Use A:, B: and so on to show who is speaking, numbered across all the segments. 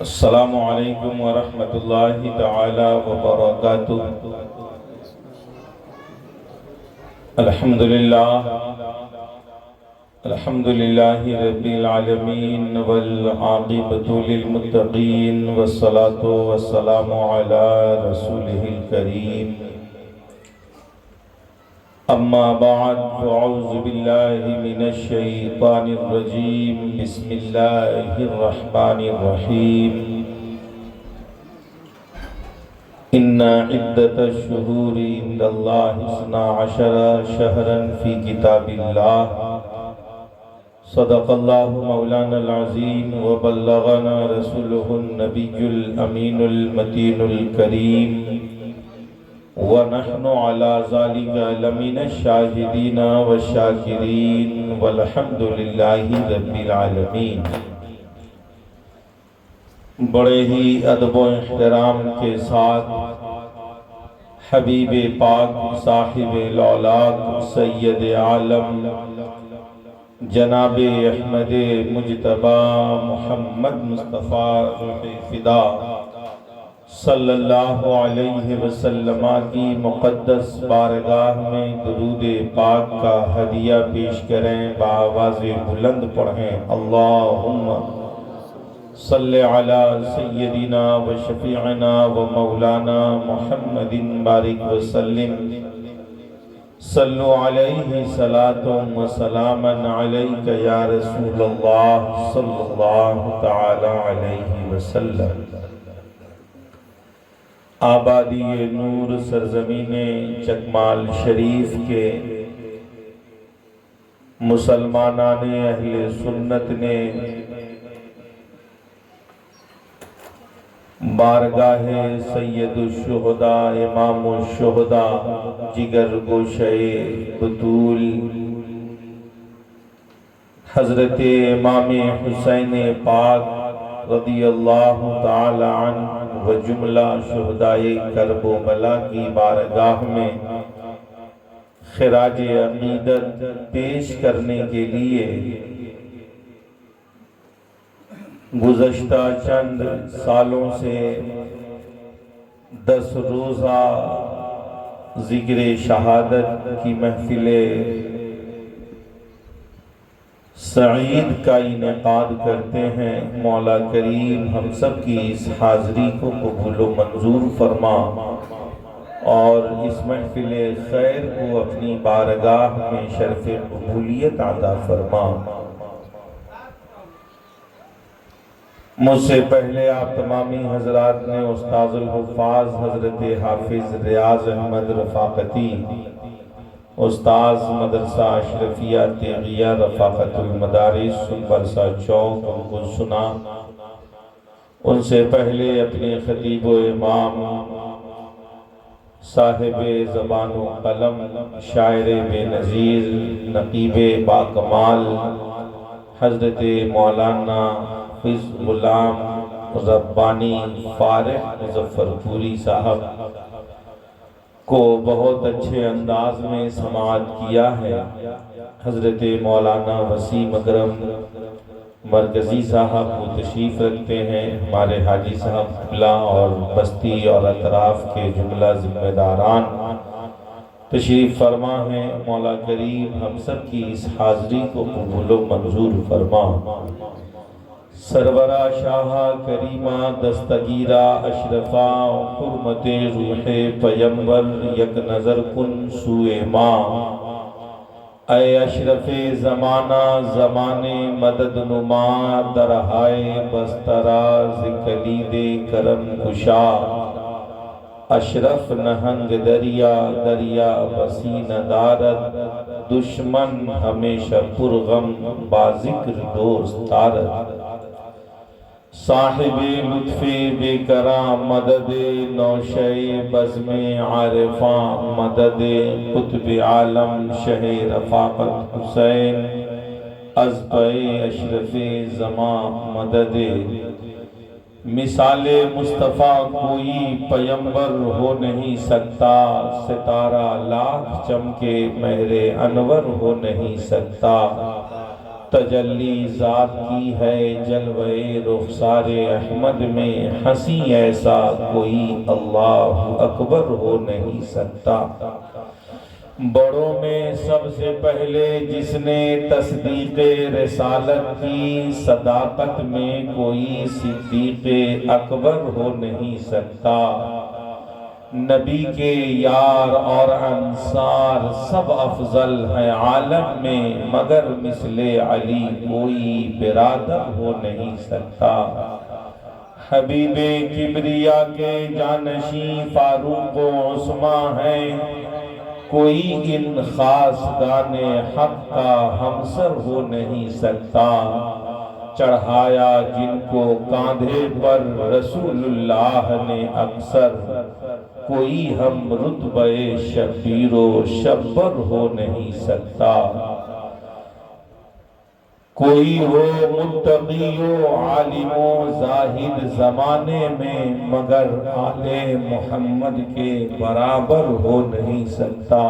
A: السلام علیکم ورحمۃ اللہ تعالی وبرکاتہ۔ الحمد للہ رب العالمین والعاقبۃ للمتقین والصلاة والسلام علی رسولہ الکریم، اما بعد فاعوذ باللہ من الشیطان الرجیم، بسم اللہ الرحمن الرحیم۔ ان عدۃ الشہور عند اللہ 12 شہرا فی کتاب اللہ، صدق اللہ مولانا العظیم وبلغنا رسولہ النبی الامین المتین الکریم، ونحن على ذلك لمن الشاہدین والشاکرین والحمد للہ رب العالمین۔ بڑے ہی ادب و احترام کے ساتھ حبیب پاک صاحب الاولاق سید عالم جناب احمد مجتبی محمد مصطفیٰ روح فدا صلی اللہ علیہ وسلم کی مقدس بارگاہ میں درود پاک کا ہدیہ پیش کریں، بآواز بلند پڑھیں، اللہم صلی علی سیدنا و شفیعنا و مولانا محمد بارک وسلم، صلو علیہ صلاۃ و سلاما علیک یا رسول اللہ صلی اللہ تعالی علیہ وسلم۔ آبادی نور سرزمین چکمال شریف کے مسلمانان اہل سنت نے بارگاہ سید الشہداء امام الشہداء جگر گوشہ بطول حضرت امام حسین پاک رضی اللہ تعالی عنہ و جملہ شہدائے کرب و بلا کی بارگاہ میں خراج عقیدت پیش کرنے کے لیے گزشتہ چند سالوں سے 10 روزہ ذکر شہادت کی محفل سعید کا انعقاد کرتے ہیں۔ مولا کریم ہم سب کی اس حاضری کو قبول و منظور فرما اور اس محفل خیر کو اپنی بارگاہ میں شرف قبولیت عطا فرما۔ مجھ سے پہلے آپ تمامی حضرات نے استاذ الحفاظ حضرت حافظ ریاض احمد رفاقتی، استاذ مدرسہ اشرفیہ تیغیہ رفاقت المدارس سنبرسہ چوک ان کو سنا۔ ان سے پہلے اپنے خطیب و امام صاحب زبان و قلم شاعر بے نظیر نقیب باکمال حضرت مولانا حافظ غلام ربانی فارغ مظفرپوری صاحب کو بہت اچھے انداز میں سماعت کیا ہے۔ حضرت مولانا وسیم اکرم مرکزی صاحب وہ تشریف رکھتے ہیں، ہمارے حاجی صاحب قبلہ اور بستی اور اطراف کے جملہ ذمہ داران تشریف فرما ہیں۔ مولا کریم ہم سب کی اس حاضری کو قبول و منظور فرما۔ سرورہ شاہ کریمہ دستگیرہ اشرفہ حرمت روح پیمبر یک نظر کن سوئے ماں، اے اشرف زمانہ زمانے مدد نما، درہائے بسترا ذکلید کرم کشا، اشرف نہنگ دریا دریا بسی ندارد، دشمن ہمیشہ پرغم بازکر دوست دارد، صاحب لطف بے کرام مدد نوشہ بزم عارفاں، مدد قطب عالم شہ رفاقت حسین، ازبع اشرف زمان مدد، مثال مصطفیٰ کوئی پیمبر ہو نہیں سکتا، ستارہ لاکھ چمکے مہر انور ہو نہیں سکتا، تجلی ذات کی ہے جلوے رخسار احمد میں، ہنسی ایسا کوئی اللہ اکبر ہو نہیں سکتا۔ بڑوں میں سب سے پہلے جس نے تصدیق رسالت کی، صداقت میں کوئی صدیق اکبر ہو نہیں سکتا۔ نبی کے یار اور انصار سب افضل ہیں عالم میں، مگر مثل علی کوئی برادر ہو نہیں سکتا۔ حبیب کبریا کے جانشین فاروق و عثمان ہیں، کوئی ان خاصگان حق کا ہمسر ہو نہیں سکتا۔ چڑھایا جن کو کاندھے پر رسول اللہ نے اکثر، کوئی ہم رتبہ شبیر و شبر ہو نہیں سکتا۔ کوئی ہو متقی و عالم و زاہد زمانے میں، مگر آل محمد کے برابر ہو نہیں سکتا۔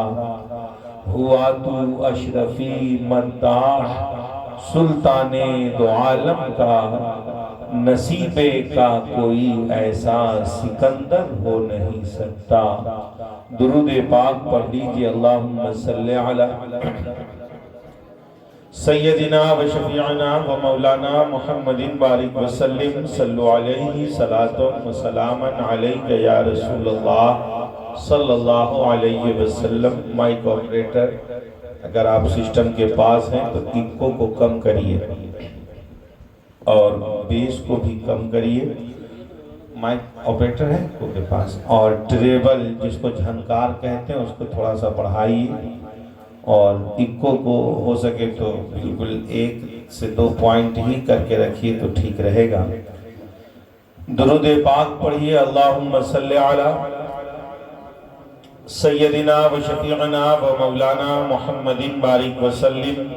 A: ہوا تو اشرفی مداح سلطان دو عالم کا، نصیبے کا کوئی ایسا سکندر ہو نہیں سکتا۔ درود پاک پڑھ لیجئے، اللہم صلی علی سیدنا و شفیعنا و مولانا محمد بارک وسلم، صلو علیہ صلاۃ و سلام علیک یا رسول اللہ صلی اللہ علیہ وسلم۔ مائک آپریٹر اگر آپ سسٹم کے پاس ہیں تو ایکو کو کم کریے اور بیس کو بھی کم کریے۔ مائک آپریٹر ہے ایکو کے پاس، اور ٹریبل جس کو جھنکار کہتے ہیں اس کو تھوڑا سا بڑھائیے، اور ایکو کو ہو سکے تو بالکل 1 سے 2 پوائنٹ ہی کر کے رکھیے تو ٹھیک رہے گا۔ درود پاک پڑھیے، اللہم صلی علی سیدنا و شفیعنا و مولانا محمد بارک وسلم،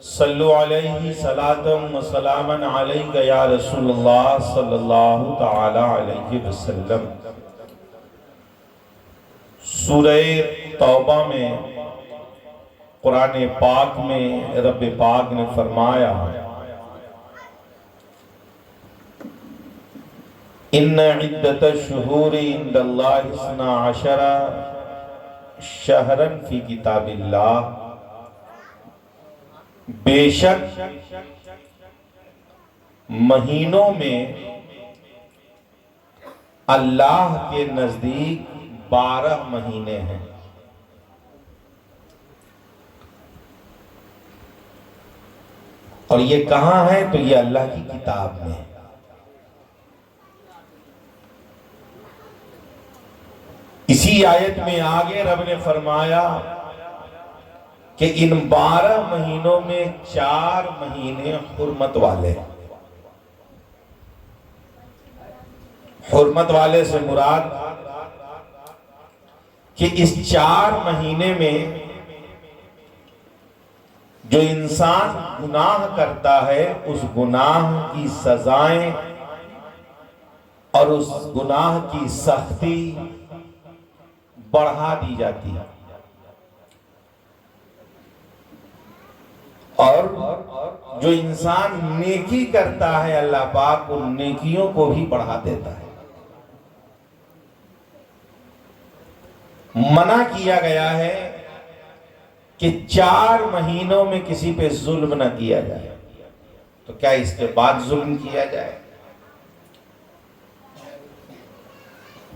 A: صلو علیہ صلاۃ و سلام علیک یا رسول اللہ صلی اللہ تعالی علیہ وسلم۔ سورہ توبہ میں قرآن پاک میں رب پاک نے فرمایا، ان عدت الشہور عند اللہ 12 شہرا فی کتاب اللہ، بے شک مہینوں میں اللہ کے نزدیک 12 مہینے ہیں۔ اور یہ کہاں ہے؟ تو یہ اللہ کی کتاب میں ہے۔ اسی آیت میں آگے رب نے فرمایا کہ ان 12 مہینوں میں 4 مہینے حرمت والے۔ حرمت والے سے مراد کہ اس 4 مہینے میں جو انسان گناہ کرتا ہے اس گناہ کی سزائیں اور اس گناہ کی سختی بڑھا دی جاتی ہے، اور جو انسان نیکی کرتا ہے اللہ پاک ان نیکیوں کو بھی بڑھا دیتا ہے۔ منع کیا گیا ہے کہ 4 مہینوں میں کسی پہ ظلم نہ کیا جائے، تو کیا اس کے بعد ظلم کیا جائے؟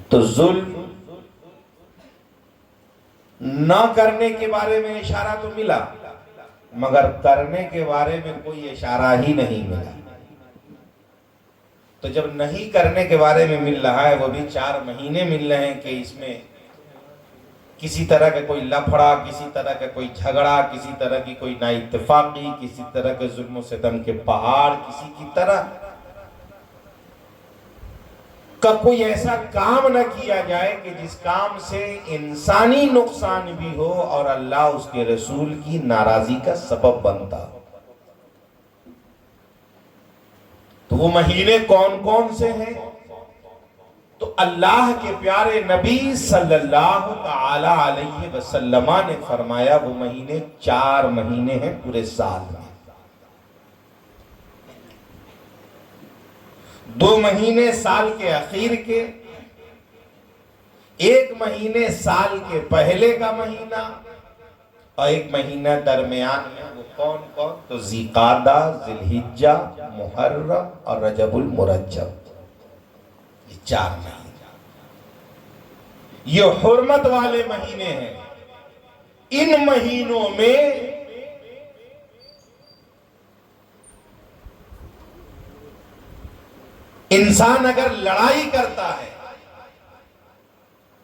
A: تو ظلم نہ کرنے کے بارے میں اشارہ تو ملا، مگر کرنے کے بارے میں کوئی اشارہ ہی نہیں ملا۔ تو جب نہیں کرنے کے بارے میں مل رہا ہے، وہ بھی 4 مہینے مل رہے ہیں کہ اس میں کسی طرح کا کوئی لفڑا، کسی طرح کا کوئی جھگڑا، کسی طرح کی کوئی نا اتفاقی، کسی طرح کے ظلم و ستم کے پہاڑ، کسی کی طرح کا کوئی ایسا کام نہ کیا جائے کہ جس کام سے انسانی نقصان بھی ہو اور اللہ اس کے رسول کی ناراضی کا سبب بنتا۔ تو وہ مہینے کون کون سے ہیں؟ تو اللہ کے پیارے نبی صلی اللہ تعالی علیہ وسلم نے فرمایا وہ مہینے 4 مہینے ہیں پورے سال میں۔ 2 مہینے سال کے اخیر کے، 1 مہینے سال کے پہلے کا مہینہ، اور 1 مہینہ درمیان میں، وہ کون کون؟ تو ذی قعدہ، ذی الحجہ، محرم اور رجب المرجب، یہ 4 مہینے، یہ حرمت والے مہینے ہیں۔ ان مہینوں میں انسان اگر لڑائی کرتا ہے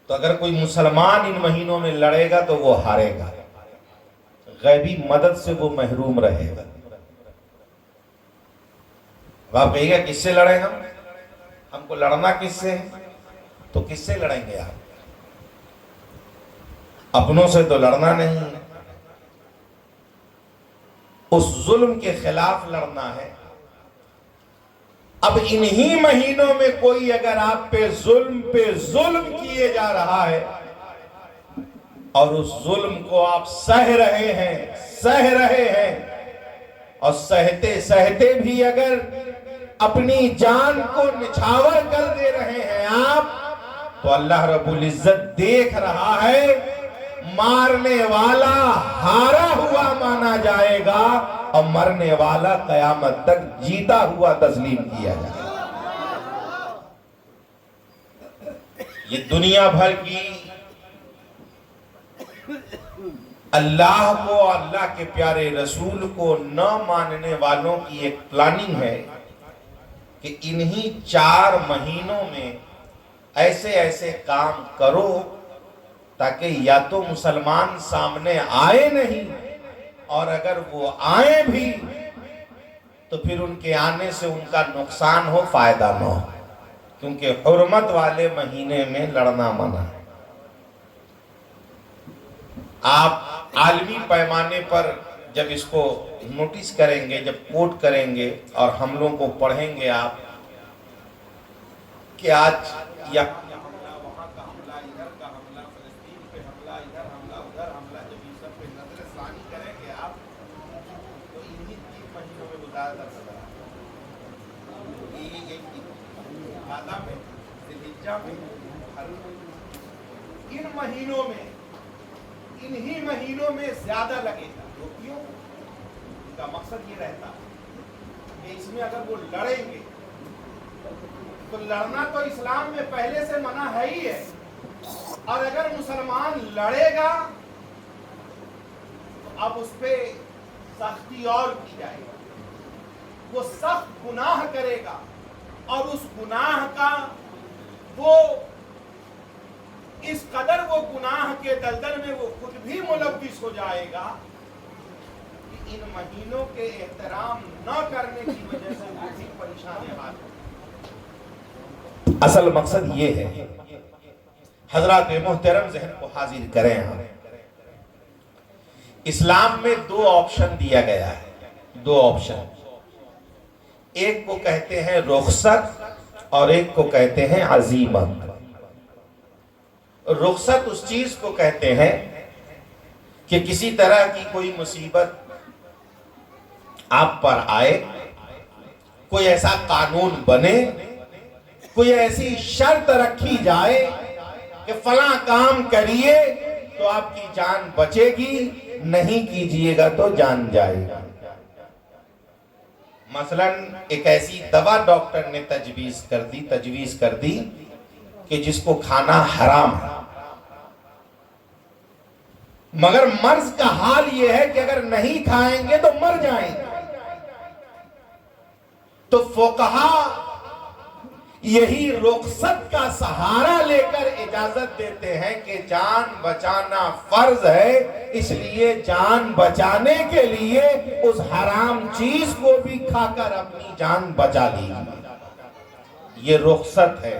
A: تو اگر کوئی مسلمان ان مہینوں میں لڑے گا تو وہ ہارے گا، غیبی مدد سے وہ محروم رہے گا۔ آپ کہیے گا کس سے لڑیں ہم کو لڑنا کس سے ہے؟ تو کس سے لڑیں گے آپ؟ اپنوں سے تو لڑنا نہیں ہے، اس ظلم کے خلاف لڑنا ہے۔ اب انہی مہینوں میں کوئی اگر آپ پہ ظلم کیے جا رہا ہے اور اس ظلم کو آپ سہ رہے ہیں اور سہتے سہتے بھی اگر اپنی جان کو نچھاور کر دے رہے ہیں آپ، تو اللہ رب العزت دیکھ رہا ہے، مارنے والا ہارا ہوا مانا جائے گا اور مرنے والا قیامت تک جیتا ہوا تسلیم کیا جائے گا۔ یہ دنیا بھر کی اللہ کو، اللہ کے پیارے رسول کو نہ ماننے والوں کی ایک پلاننگ ہے کہ انہی 4 مہینوں میں ایسے ایسے کام کرو تاکہ یا تو مسلمان سامنے آئے نہیں، اور اگر وہ آئیں بھی تو پھر ان کے آنے سے ان کا نقصان ہو، فائدہ نہ ہو، کیونکہ حرمت والے مہینے میں لڑنا منع ہے۔ آپ عالمی پیمانے پر جب اس کو نوٹس کریں گے، جب کوٹ کریں گے اور حملوں کو پڑھیں گے آپ کہ آج یا حملہ وہاں کا حملہ، ادھر کا حملہ، فلسطین پہ حملہ، ادھر حملہ، ادھر حملہ، جب یہ سب پہ نظر ثانی کریں گے آپ تو انہی 3 مہینوں میں زیادہ تر نظر آئے گا۔ یہ آدھا میں، ذی الحجہ میں، ان مہینوں میں، انہی مہینوں میں زیادہ لگے گا۔ کیوں؟ ان کا مقصد یہ رہتا کہ اس میں اگر وہ لڑیں گے تو لڑنا تو اسلام میں پہلے سے منع ہے ہی ہے، اور اگر مسلمان لڑے گا تو اب اس پہ سختی اور کی جائے گی، وہ سخت گناہ کرے گا، اور اس گناہ کا وہ اس قدر وہ گناہ کے دلدل میں وہ خود بھی ملوث ہو جائے گا کہ ان مہینوں کے احترام نہ کرنے کی وجہ سے وہ بھی پریشان حال ہے۔ اصل مقصد یہ ہے، حضرات محترم ذہن کو حاضر کریں، ہم اسلام میں 2 آپشن دیا گیا ہے، 2 آپشن، ایک کو کہتے ہیں رخصت اور ایک کو کہتے ہیں عزیمت۔ رخصت اس چیز کو کہتے ہیں کہ کسی طرح کی کوئی مصیبت آپ پر آئے، کوئی ایسا قانون بنے، کوئی ایسی شرط رکھی جائے کہ فلاں کام کریے تو آپ کی جان بچے گی، نہیں کیجئے گا تو جان جائے گا۔ مثلا ایک ایسی دوا ڈاکٹر نے تجویز کر دی کہ جس کو کھانا حرام ہے، مگر مرض کا حال یہ ہے کہ اگر نہیں کھائیں گے تو مر جائیں گے۔ تو فقہا یہی رخصت کا سہارا لے کر اجازت دیتے ہیں کہ جان بچانا فرض ہے، اس لیے جان بچانے کے لیے اس حرام چیز کو بھی کھا کر اپنی جان بچا لی۔ یہ رخصت ہے۔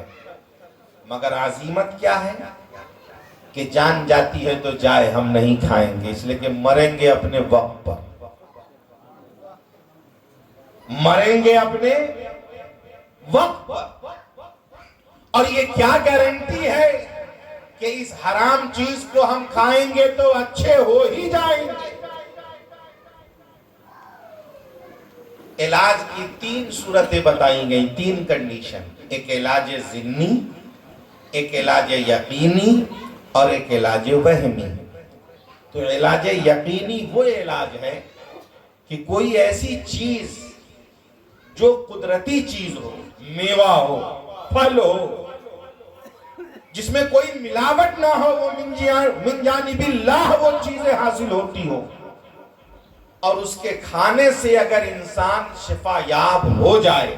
A: مگر عزیمت کیا ہے کہ جان جاتی ہے تو جائے، ہم نہیں کھائیں گے، اس لیے کہ مریں گے اپنے وقت پر، مریں گے اپنے وقت پر۔ اور یہ کیا گارنٹی ہے کہ اس حرام چیز کو ہم کھائیں گے تو اچھے ہو ہی جائیں گے؟ علاج کی 3 صورتیں بتائی گئی، 3 کنڈیشن، ایک علاج ضمنی، ایک علاج یقینی اور ایک علاج وہمی۔ تو علاج یقینی وہ علاج ہے کہ کوئی ایسی چیز جو قدرتی چیز ہو، میوہ ہو، پھل ہو، جس میں کوئی ملاوٹ نہ ہو، وہ من جانب اللہ وہ چیزیں حاصل ہوتی ہو، اور اس کے کھانے سے اگر انسان شفا یاب ہو جائے،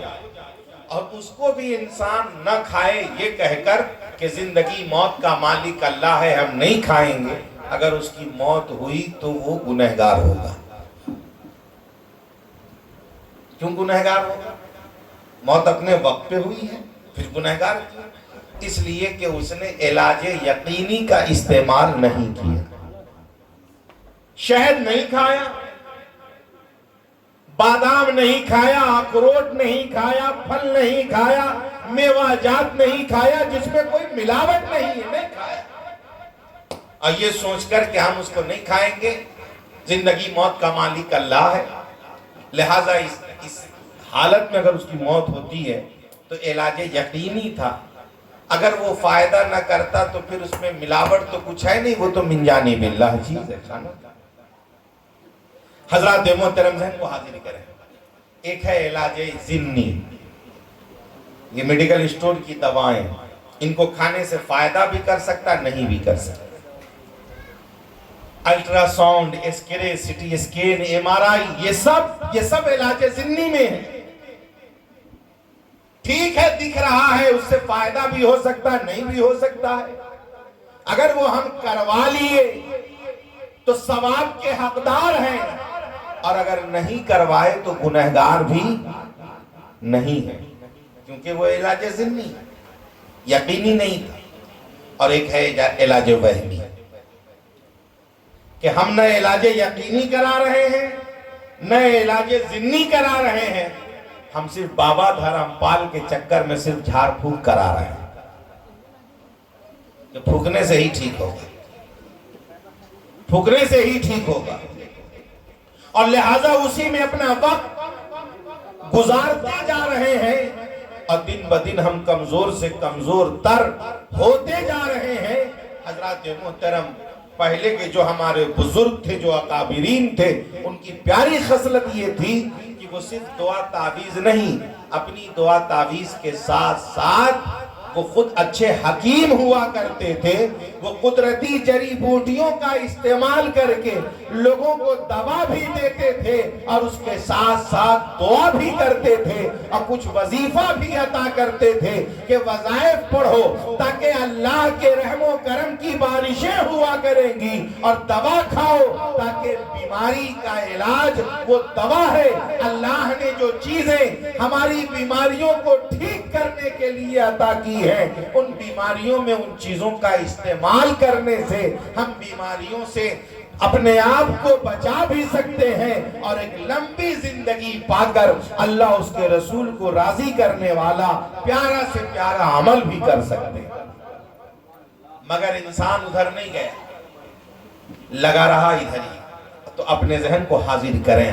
A: اور اس کو بھی انسان نہ کھائے یہ کہہ کر کہ زندگی موت کا مالک اللہ ہے، ہم نہیں کھائیں گے، اگر اس کی موت ہوئی تو وہ گنہگار ہوگا۔ کیوں گنہگار ہوگا؟ موت اپنے وقت پہ ہوئی ہے، پھر گنہگار کیوں؟ اس لیے کہ اس نے علاج یقینی کا استعمال نہیں کیا، شہد نہیں کھایا، بادام نہیں کھایا، اخروٹ نہیں کھایا، پھل نہیں کھایا، میوہ جات نہیں کھایا جس میں کوئی ملاوٹ نہیں ہے، نہیں کھایا، اور یہ سوچ کر کہ ہم اس کو نہیں کھائیں گے، زندگی موت کا مالک اللہ ہے، لہٰذا اس حالت میں اگر اس کی موت ہوتی ہے تو علاج یقینی تھا، اگر وہ فائدہ نہ کرتا تو پھر اس میں ملاوٹ تو کچھ ہے نہیں، وہ تو من جانب اللہ چیز ہے کھانا۔ حضرات محترم ذہن کو حاضر کریں، ایک ہے علاج ضمنی، یہ میڈیکل اسٹور کی دوائیں، ان کو کھانے سے فائدہ بھی کر سکتا نہیں بھی کر سکتا۔ Ultra sound, X ray, C T scan, M R I, یہ سب علاج ضمنی میں ہے۔ ٹھیک ہے، دکھ رہا ہے، اس سے فائدہ بھی ہو سکتا ہے نہیں بھی ہو سکتا ہے، اگر وہ ہم کروا لیے تو ثواب کے حقدار ہیں، اور اگر نہیں کروائے تو گنہگار بھی نہیں ہے، کیونکہ وہ علاج ضمنی یقینی نہیں تھا۔ اور ایک ہے علاج وہمی کہ ہم نہ علاج یقینی کرا رہے ہیں نہ علاج ضمنی کرا رہے ہیں، ہم صرف بابا دھرم پال کے چکر میں صرف جھاڑ پھونک کرا رہے ہیں کہ پھونکنے سے ہی ٹھیک ہوگا، پھونکنے سے ہی ٹھیک ہوگا، اور لہٰذا اسی میں اپنا وقت گزارتے جا رہے ہیں، اور دن بدن ہم کمزور سے کمزور تر ہوتے جا رہے ہیں۔ حضرات محترم، پہلے کے جو ہمارے بزرگ تھے، جو اکابرین تھے، ان کی پیاری خصلت یہ تھی کہ وہ صرف دعا تعویذ نہیں، اپنی دعا تعویذ کے ساتھ ساتھ وہ خود اچھے حکیم ہوا کرتے تھے، وہ قدرتی جڑی بوٹیوں کا استعمال کر کے لوگوں کو دوا بھی دیتے تھے، اور اس کے ساتھ ساتھ دعا بھی کرتے تھے، اور کچھ وظیفہ بھی عطا کرتے تھے کہ وظائف پڑھو تاکہ اللہ کے رحم و کرم کی بارشیں ہوا کریں گی، اور دوا کھاؤ تاکہ بیماری کا علاج وہ دوا ہے۔ اللہ نے جو چیزیں ہماری بیماریوں کو ٹھیک کرنے کے لیے عطا کی ہیں، ان بیماریوں میں ان چیزوں کا استعمال کرنے سے ہم بیماریوں سے اپنے آپ کو بچا بھی سکتے ہیں، اور ایک لمبی زندگی پا کر اللہ اس کے رسول کو راضی کرنے والا پیارا سے پیارا عمل بھی کر سکتے ہیں۔ مگر انسان ادھر نہیں گیا، لگا رہا ادھر ہی۔ تو اپنے ذہن کو حاضر کریں،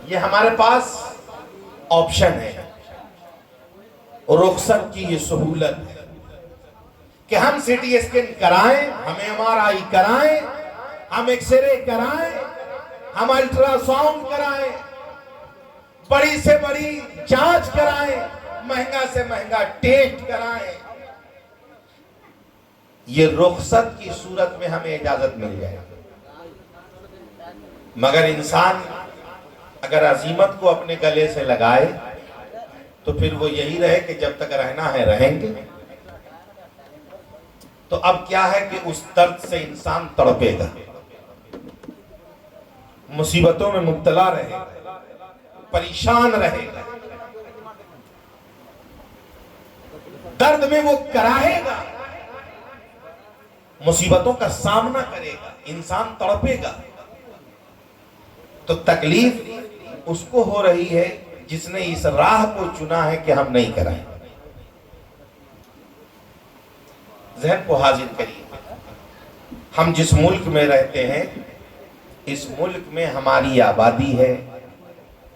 A: یہ ہمارے پاس آپشن ہے، رخصت کی یہ سہولت ہے کہ ہم سی ٹی اسکین کرائیں، ہم ایم آر آئی کرائیں، ہم ایکس رے کرائیں، ہم الٹرا ساؤنڈ کرائیں، بڑی سے بڑی جانچ کرائیں، مہنگا سے مہنگا ٹیسٹ کرائیں، یہ رخصت کی صورت میں ہمیں اجازت مل جائے۔ مگر انسان اگر عزیمت کو اپنے گلے سے لگائے تو پھر وہ یہی رہے کہ جب تک رہنا ہے رہیں گے۔ تو اب کیا ہے کہ اس درد سے انسان تڑپے گا، مصیبتوں میں مبتلا رہے گا، پریشان رہے گا، درد میں وہ کراہے گا، مصیبتوں کا سامنا کرے گا، انسان تڑپے گا۔ تو تکلیف اس کو ہو رہی ہے جس نے اس راہ کو چنا ہے کہ ہم نہیں کرائیں۔ ذہن کو حاضر کریے، ہم جس ملک میں رہتے ہیں اس ملک میں ہماری آبادی ہے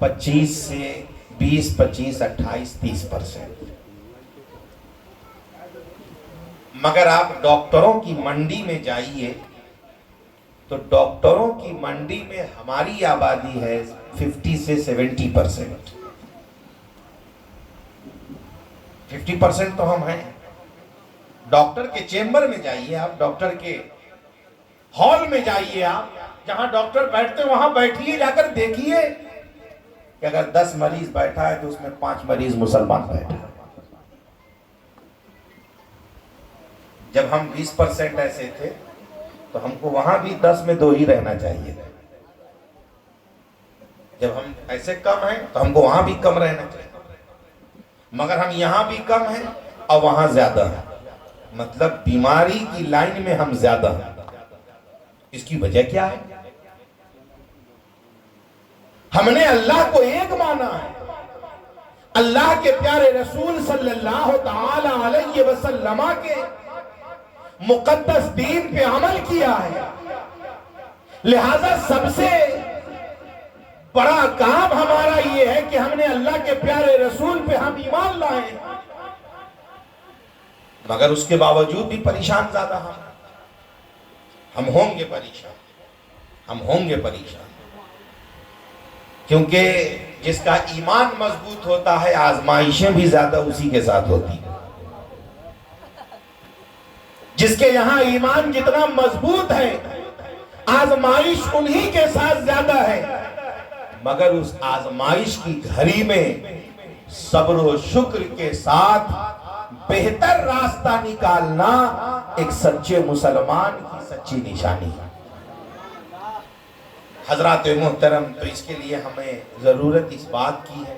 A: 25 سے 20 25 28 30%. مگر آپ ڈاکٹروں کی منڈی میں جائیے تو ڈاکٹروں کی منڈی میں ہماری آبادی ہے 50 سے 70%. 50% تو ہم ہیں. ڈاکٹر کے چیمبر میں جائیے آپ, ڈاکٹر کے ہال میں جائیے آپ, جہاں ڈاکٹر بیٹھتے وہاں بیٹھیے, جا کر دیکھیے کہ اگر 10 مریض بیٹھا ہے تو اس میں 5 مریض مسلمان بیٹھا ہے. جب ہم 20% ایسے تھے تو ہم کو وہاں بھی 10 میں 2 ہی رہنا چاہیے. جب ہم ایسے کم ہیں تو ہم کو وہاں بھی کم رہنا چاہیے. مگر ہم یہاں بھی کم ہیں اور وہاں زیادہ ہیں. مطلب بیماری کی لائن میں ہم زیادہ ہیں. اس کی وجہ کیا ہے؟ ہم نے اللہ کو ایک مانا ہے, اللہ کے پیارے رسول صلی اللہ تعالی علیہ وسلم کے مقدس دین پہ عمل کیا ہے. لہذا سب سے بڑا کام ہمارا یہ ہے کہ ہم نے اللہ کے پیارے رسول پہ ہم ایمان لائے. مگر اس کے باوجود بھی پریشان زیادہ ہم ہوں گے پریشان, ہم ہوں گے پریشان. کیونکہ جس کا ایمان مضبوط ہوتا ہے آزمائشیں بھی زیادہ اسی کے ساتھ ہوتی ہیں. جس کے یہاں ایمان جتنا مضبوط ہے آزمائش انہی کے ساتھ زیادہ ہے. مگر اس آزمائش کی گھڑی میں صبر و شکر کے ساتھ بہتر راستہ نکالنا ایک سچے مسلمان کی سچی نشانی ہے. حضرات محترم, تو اس کے لیے ہمیں ضرورت اس بات کی ہے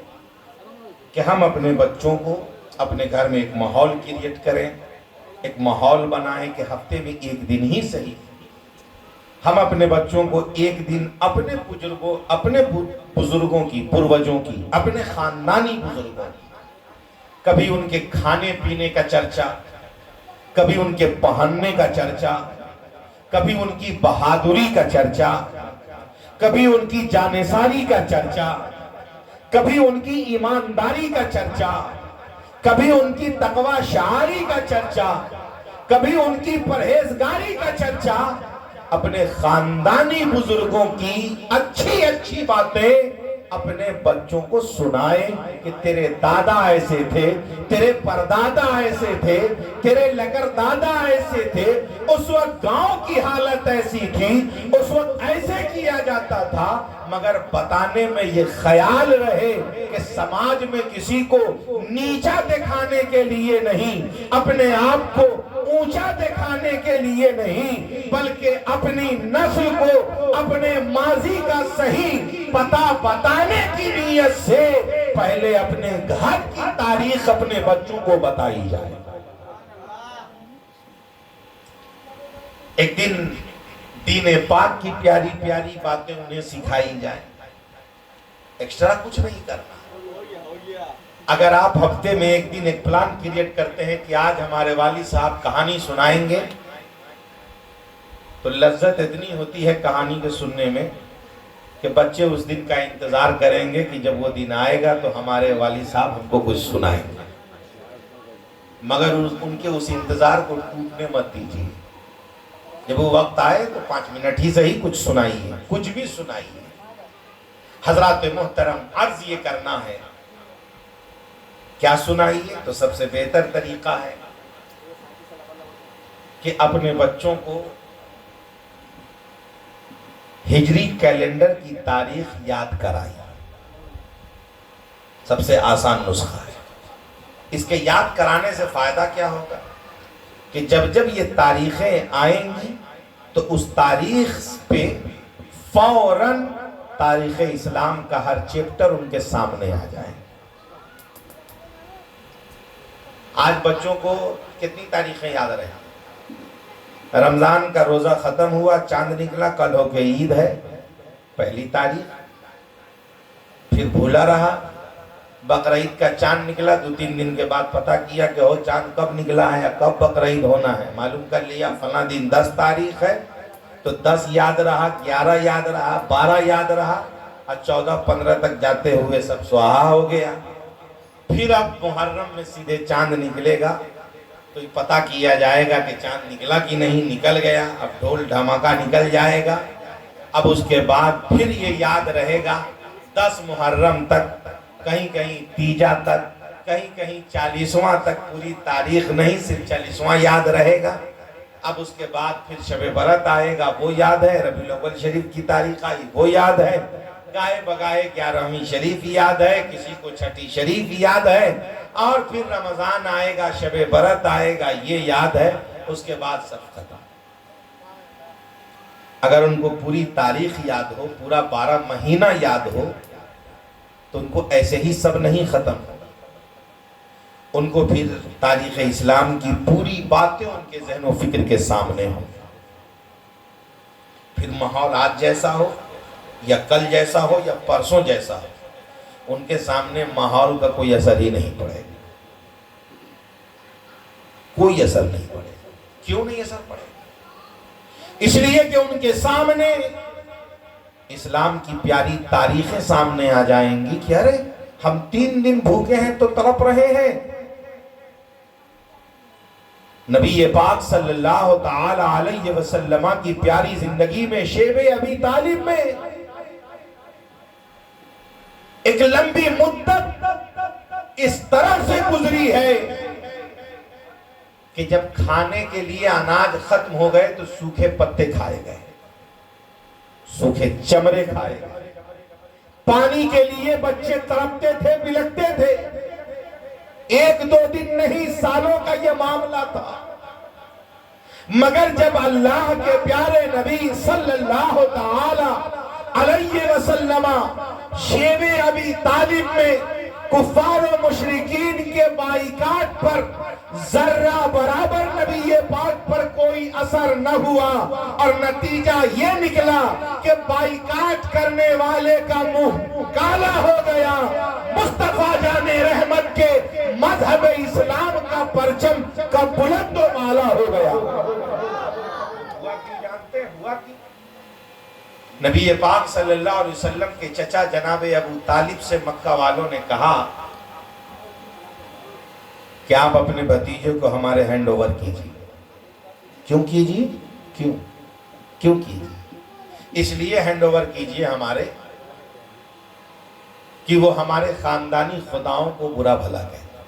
A: کہ ہم اپنے بچوں کو اپنے گھر میں ایک ماحول کریٹ کریں, ایک ماحول بنائیں کہ ہفتے میں ایک دن ہی صحیح ہم اپنے بچوں کو ایک دن اپنے بزرگوں کی, پروجوں کی, اپنے خاندانی بزرگوں کی, کبھی ان کے کھانے پینے کا چرچا, کبھی ان کے پہننے کا چرچا, کبھی ان کی بہادری کا چرچا, کبھی ان کی جانثاری کا چرچا, کبھی ان کی ایمانداری کا چرچا, کبھی ان کی تقوی شعاری کا چرچا, کبھی ان کی پرہیزگاری کا چرچا. اپنے خاندانی بزرگوں کی اچھی اچھی باتیں اپنے بچوں کو سنائیں کہ تیرے دادا ایسے تھے, تیرے پردادا ایسے تھے, تیرے لگر دادا ایسے تھے, اس وقت گاؤں کی حالت ایسی تھی, اس وقت ایسے کیا جاتا تھا. مگر بتانے میں یہ خیال رہے کہ سماج میں کسی کو نیچا دکھانے کے لیے نہیں, اپنے آپ کو اونچا دکھانے کے لیے نہیں, بلکہ اپنی نسل کو اپنے ماضی کا صحیح پتہ بتانے کی نیت سے پہلے اپنے گھر کی تاریخ اپنے بچوں کو بتائی جائے. ایک دن دین پاک کی پیاری پیاری باتیں انہیں سکھائی جائیں, ایکسٹرا کچھ نہیں کرنا. اگر آپ ہفتے میں ایک دن ایک پلان کریٹ کرتے ہیں کہ آج ہمارے والد صاحب کہانی سنائیں گے, تو لذت اتنی ہوتی ہے کہانی کے سننے میں کہ بچے اس دن کا انتظار کریں گے کہ جب وہ دن آئے گا تو ہمارے والد صاحب ہم کو کچھ سنائیں گے. مگر ان کے اس انتظار کو ٹوٹنے مت دیجیے. جب وہ وقت آئے تو 5 منٹ ہی صحیح کچھ سنائیے, کچھ بھی سنائیے. حضرات محترم, عرض یہ کرنا ہے کیا سنائیے, تو سب سے بہتر طریقہ ہے کہ اپنے بچوں کو ہجری کیلنڈر کی تاریخ یاد کرائیے. سب سے آسان نسخہ ہے. اس کے یاد کرانے سے فائدہ کیا ہوگا کہ جب جب یہ تاریخیں آئیں گی تو اس تاریخ پہ فوراً تاریخ اسلام کا ہر چیپٹر ان کے سامنے آ جائے. آج بچوں کو کتنی تاریخیں یاد رہیں؟ رمضان کا روزہ ختم ہوا, چاند نکلا, کل ہو کے عید ہے, پہلی تاریخ. پھر بھولا رہا, بقرعید کا چاند نکلا, 2-3 دن کے بعد پتہ کیا کہ وہ چاند کب نکلا ہے یا کب بقرعید ہونا ہے, معلوم کر لیا فلاں دن 10 تاریخ ہے, تو 10 یاد رہا، 11 یاد رہا، 12 یاد رہا، اور 14 15 تک جاتے ہوئے سب سوہا ہو گیا۔ پھر اب محرم میں سیدھے چاند نکلے گا تو پتہ کیا جائے گا کہ چاند نکلا کہ نہیں، نکل گیا، اب ڈھول دھماکہ نکل جائے گا۔ اب اس کے بعد پھر یہ یاد رہے گا 10 محرم تک، کہیں کہیں تیجا تک، کہیں کہیں 40واں تک، پوری تاریخ نہیں صرف 40واں یاد رہے گا۔ اب اس کے بعد پھر شب برات آئے گا، وہ یاد ہے، ربیع الاول شریف کی تاریخ آئی وہ یاد ہے، گائے بگائے 11ویں شریف یاد ہے، کسی کو چھٹی شریف یاد ہے، اور پھر رمضان آئے گا، شب برات آئے گا، یہ یاد ہے۔ اس کے بعد سب ختم۔ اگر ان کو پوری تاریخ یاد ہو، پورا 12 مہینہ یاد ہو، تو ان کو ایسے ہی سب نہیں ختم ہو، ان کو پھر تاریخ اسلام کی پوری باتیں ان کے ذہن و فکر کے سامنے ہوں۔ پھر ماحول آج جیسا ہو یا کل جیسا ہو یا پرسوں جیسا ہو، ان کے سامنے ماحول کا کوئی اثر ہی نہیں پڑے گا، کوئی اثر نہیں پڑے گا۔ کیوں نہیں اثر پڑے گا؟ اس لیے کہ ان کے سامنے اسلام کی پیاری تاریخیں سامنے آ جائیں گی کہ ارے ہم 3 دن بھوکے ہیں تو تڑپ رہے ہیں۔ نبی پاک صلی اللہ تعالی علیہ وسلم کی پیاری زندگی میں شیب ابی طالب میں ایک لمبی مدت اس طرح سے گزری ہے کہ جب کھانے کے لیے اناج ختم ہو گئے تو سوکھے پتے کھائے گئے، سوکھے چمڑے کھائے گئے، پانی کے لیے بچے تڑپتے تھے، بلکتے تھے۔ 1-2 دن نہیں، سالوں کا یہ معاملہ تھا۔ مگر جب اللہ کے پیارے نبی صلی اللہ تعالی علیہ وسلم شیب ابی طالب میں کفار و مشرکین کے بائیکاٹ پر ذرہ برابر نبی پاک پر کوئی اثر نہ ہوا، اور نتیجہ یہ نکلا کہ بائیکاٹ کرنے والے کا منہ کالا ہو گیا، مصطفیٰ جان رحمت کے مذہب اسلام کا پرچم کا بلند و بالا ہو گیا۔ ہوا کی جانتے ہیں، ہوا کی نبی پاک صلی اللہ علیہ وسلم کے چچا جناب ابو طالب سے مکہ والوں نے کہا کہ آپ اپنے بھتیجے کو ہمارے ہینڈ اوور کیجیے۔ کیوں کیجیے؟ کیوں کیجیے؟ اس لیے ہینڈ اوور کیجیے ہمارے کہ وہ ہمارے خاندانی خداؤں کو برا بھلا کہتا۔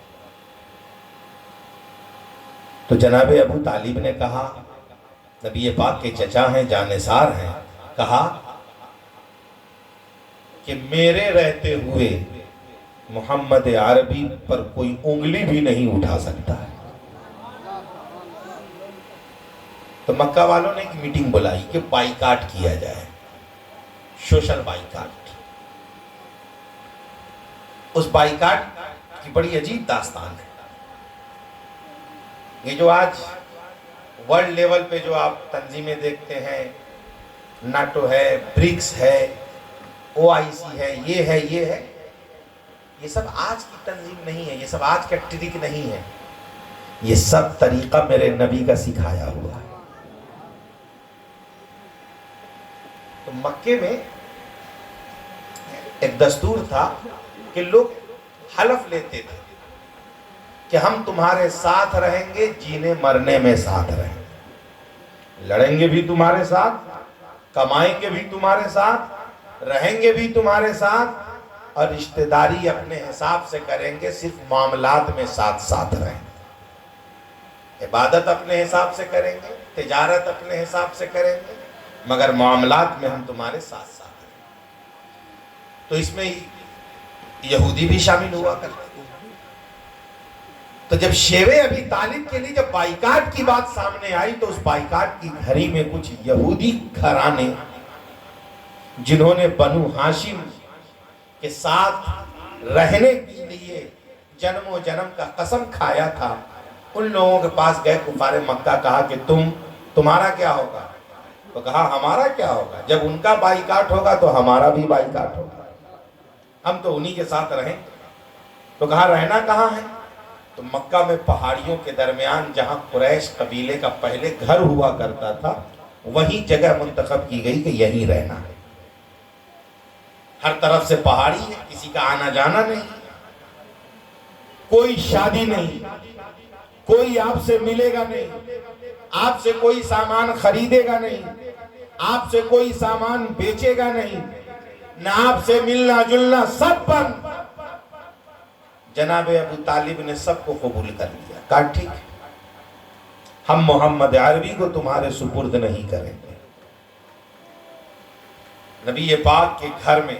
A: تو جناب ابو طالب نے کہا، نبی پاک کے چچا ہیں، جانثار ہیں، کہا کہ میرے رہتے ہوئے محمد عربی پر کوئی انگلی بھی نہیں اٹھا سکتا ہے۔ تو مکہ والوں نے ایک میٹنگ بلائی کہ بائیکاٹ کیا جائے، سوشل بائیکاٹ۔ اس بائیکاٹ کی بڑی عجیب داستان ہے۔ یہ جو آج ورلڈ لیول پہ جو آپ تنظیمیں دیکھتے ہیں، ناٹو ہے، برکس ہے، OIC ہے، یہ ہے، یہ سب آج کی تنظیم نہیں ہے، یہ سب آج کا ٹرک نہیں ہے، یہ سب طریقہ میرے نبی کا سکھایا ہوا ہے۔ تو مکے میں ایک دستور تھا کہ لوگ حلف لیتے تھے کہ ہم تمہارے ساتھ رہیں گے، جینے مرنے میں ساتھ رہیں گے، لڑیں گے بھی تمہارے ساتھ، کمائیں گے بھی تمہارے ساتھ، رہیں گے بھی تمہارے ساتھ، اور رشتہ داری اپنے حساب سے کریں گے، صرف معاملات میں ساتھ ساتھ رہیں گے، عبادت اپنے حساب سے کریں گے، تجارت اپنے حساب سے کریں گے، مگر معاملات میں ہم تمہارے ساتھ ساتھ رہیں گے۔ تو اس میں یہودی بھی شامل ہوا کرتے تھے۔ تو جب شیب ابی طالب کے لیے جب بائیکاٹ کی بات سامنے آئی تو اس بائیکاٹ کی گھڑی میں کچھ یہودی گھرانے جنہوں نے بنو ہاشم کے ساتھ رہنے کے لیے جنم و جنم کا قسم کھایا تھا، ان لوگوں کے پاس گئے کفار مکہ، کہا کہ تمہارا کیا ہوگا؟ تو کہا ہمارا کیا ہوگا؟ جب ان کا بائیکاٹ ہوگا تو ہمارا بھی بائیکاٹ ہوگا، ہم تو انہی کے ساتھ رہیں۔ تو کہا رہنا کہاں ہے؟ تو مکہ میں پہاڑیوں کے درمیان جہاں قریش قبیلے کا پہلے گھر ہوا کرتا تھا، وہی جگہ منتخب کی گئی کہ یہیں رہنا ہے۔ ہر طرف سے پہاڑی ہے، کسی کا آنا جانا نہیں، کوئی شادی نہیں، کوئی آپ سے ملے گا نہیں، آپ سے کوئی سامان خریدے گا نہیں، آپ سے کوئی سامان بیچے گا نہیں، نہ آپ سے ملنا جلنا، سب بند۔ جناب ابو طالب نے سب کو قبول کر لیا، کہا ٹھیک ہے، ہم محمد عربی کو تمہارے سپرد نہیں کریں گے۔ نبی پاک کے گھر میں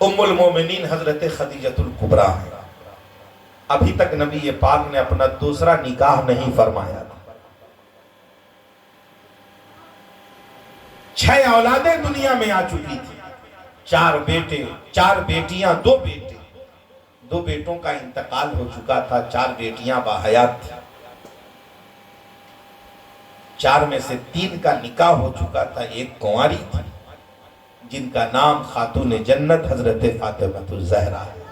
A: ام المومنین حضرت خدیجۃ الکبریٰ ہے۔ ابھی تک نبی پاک نے اپنا دوسرا نکاح نہیں فرمایا تھا۔ 6 اولادیں دنیا میں آ چکی تھی، 4 بیٹے، 4 بیٹیاں، 2 بیٹے۔ 2 بیٹوں کا انتقال ہو چکا تھا، 4 بیٹیاں باحیات تھیں۔ 4 میں سے 3 کا نکاح ہو چکا تھا، 1 کنواری تھی جن کا نام خاتون جنت حضرت فاطمہ الزہرا ہے۔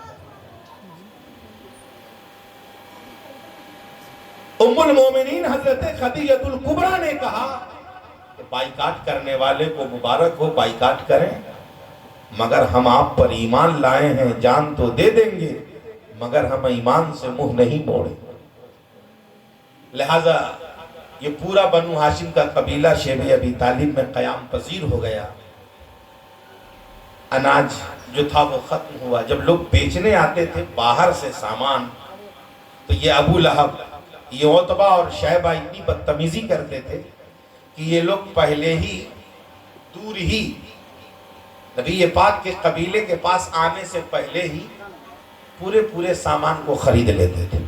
A: ام المومنین حضرت خدیجۃ الکبریٰ نے کہا کہ بائیکاٹ کرنے والے کو مبارک ہو، بائیکاٹ کریں، مگر ہم آپ پر ایمان لائے ہیں، جان تو دے دیں گے مگر ہم ایمان سے منہ نہیں موڑیں۔ لہذا یہ پورا بنو ہاشم کا قبیلہ شیب ابی طالب میں قیام پذیر ہو گیا۔ اناج جو تھا وہ ختم ہوا۔ جب لوگ بیچنے آتے تھے باہر سے سامان، تو یہ ابو لہب، یہ عتبہ اور شیبہ اتنی بدتمیزی کرتے تھے کہ یہ لوگ پہلے ہی دور ہی نبی پاک کے قبیلے کے پاس آنے سے پہلے ہی پورے سامان کو خرید لیتے تھے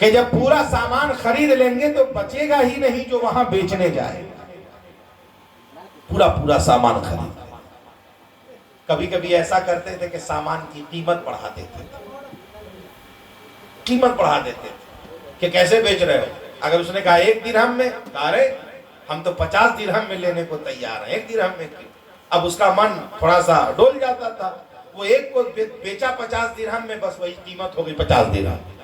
A: کہ جب پورا سامان خرید لیں گے تو بچے گا ہی نہیں جو وہاں بیچنے جائے۔ پورا سامان خرید۔ کبھی کبھی ایسا کرتے تھے کہ سامان کی قیمت بڑھا دیتے تھے، قیمت بڑھا دیتے تھے کہ کیسے بیچ رہے ہو؟ اگر اس نے کہا 1 درہم میں، کہا رہے ہم تو 50 درہم میں لینے کو تیار ہیں، 1 درہم میں کیوں؟ اب اس کا من تھوڑا سا ڈول جاتا تھا، وہ ایک کو بیچا 50 درہم میں، بس وہی قیمت ہو گئی 50 درہم۔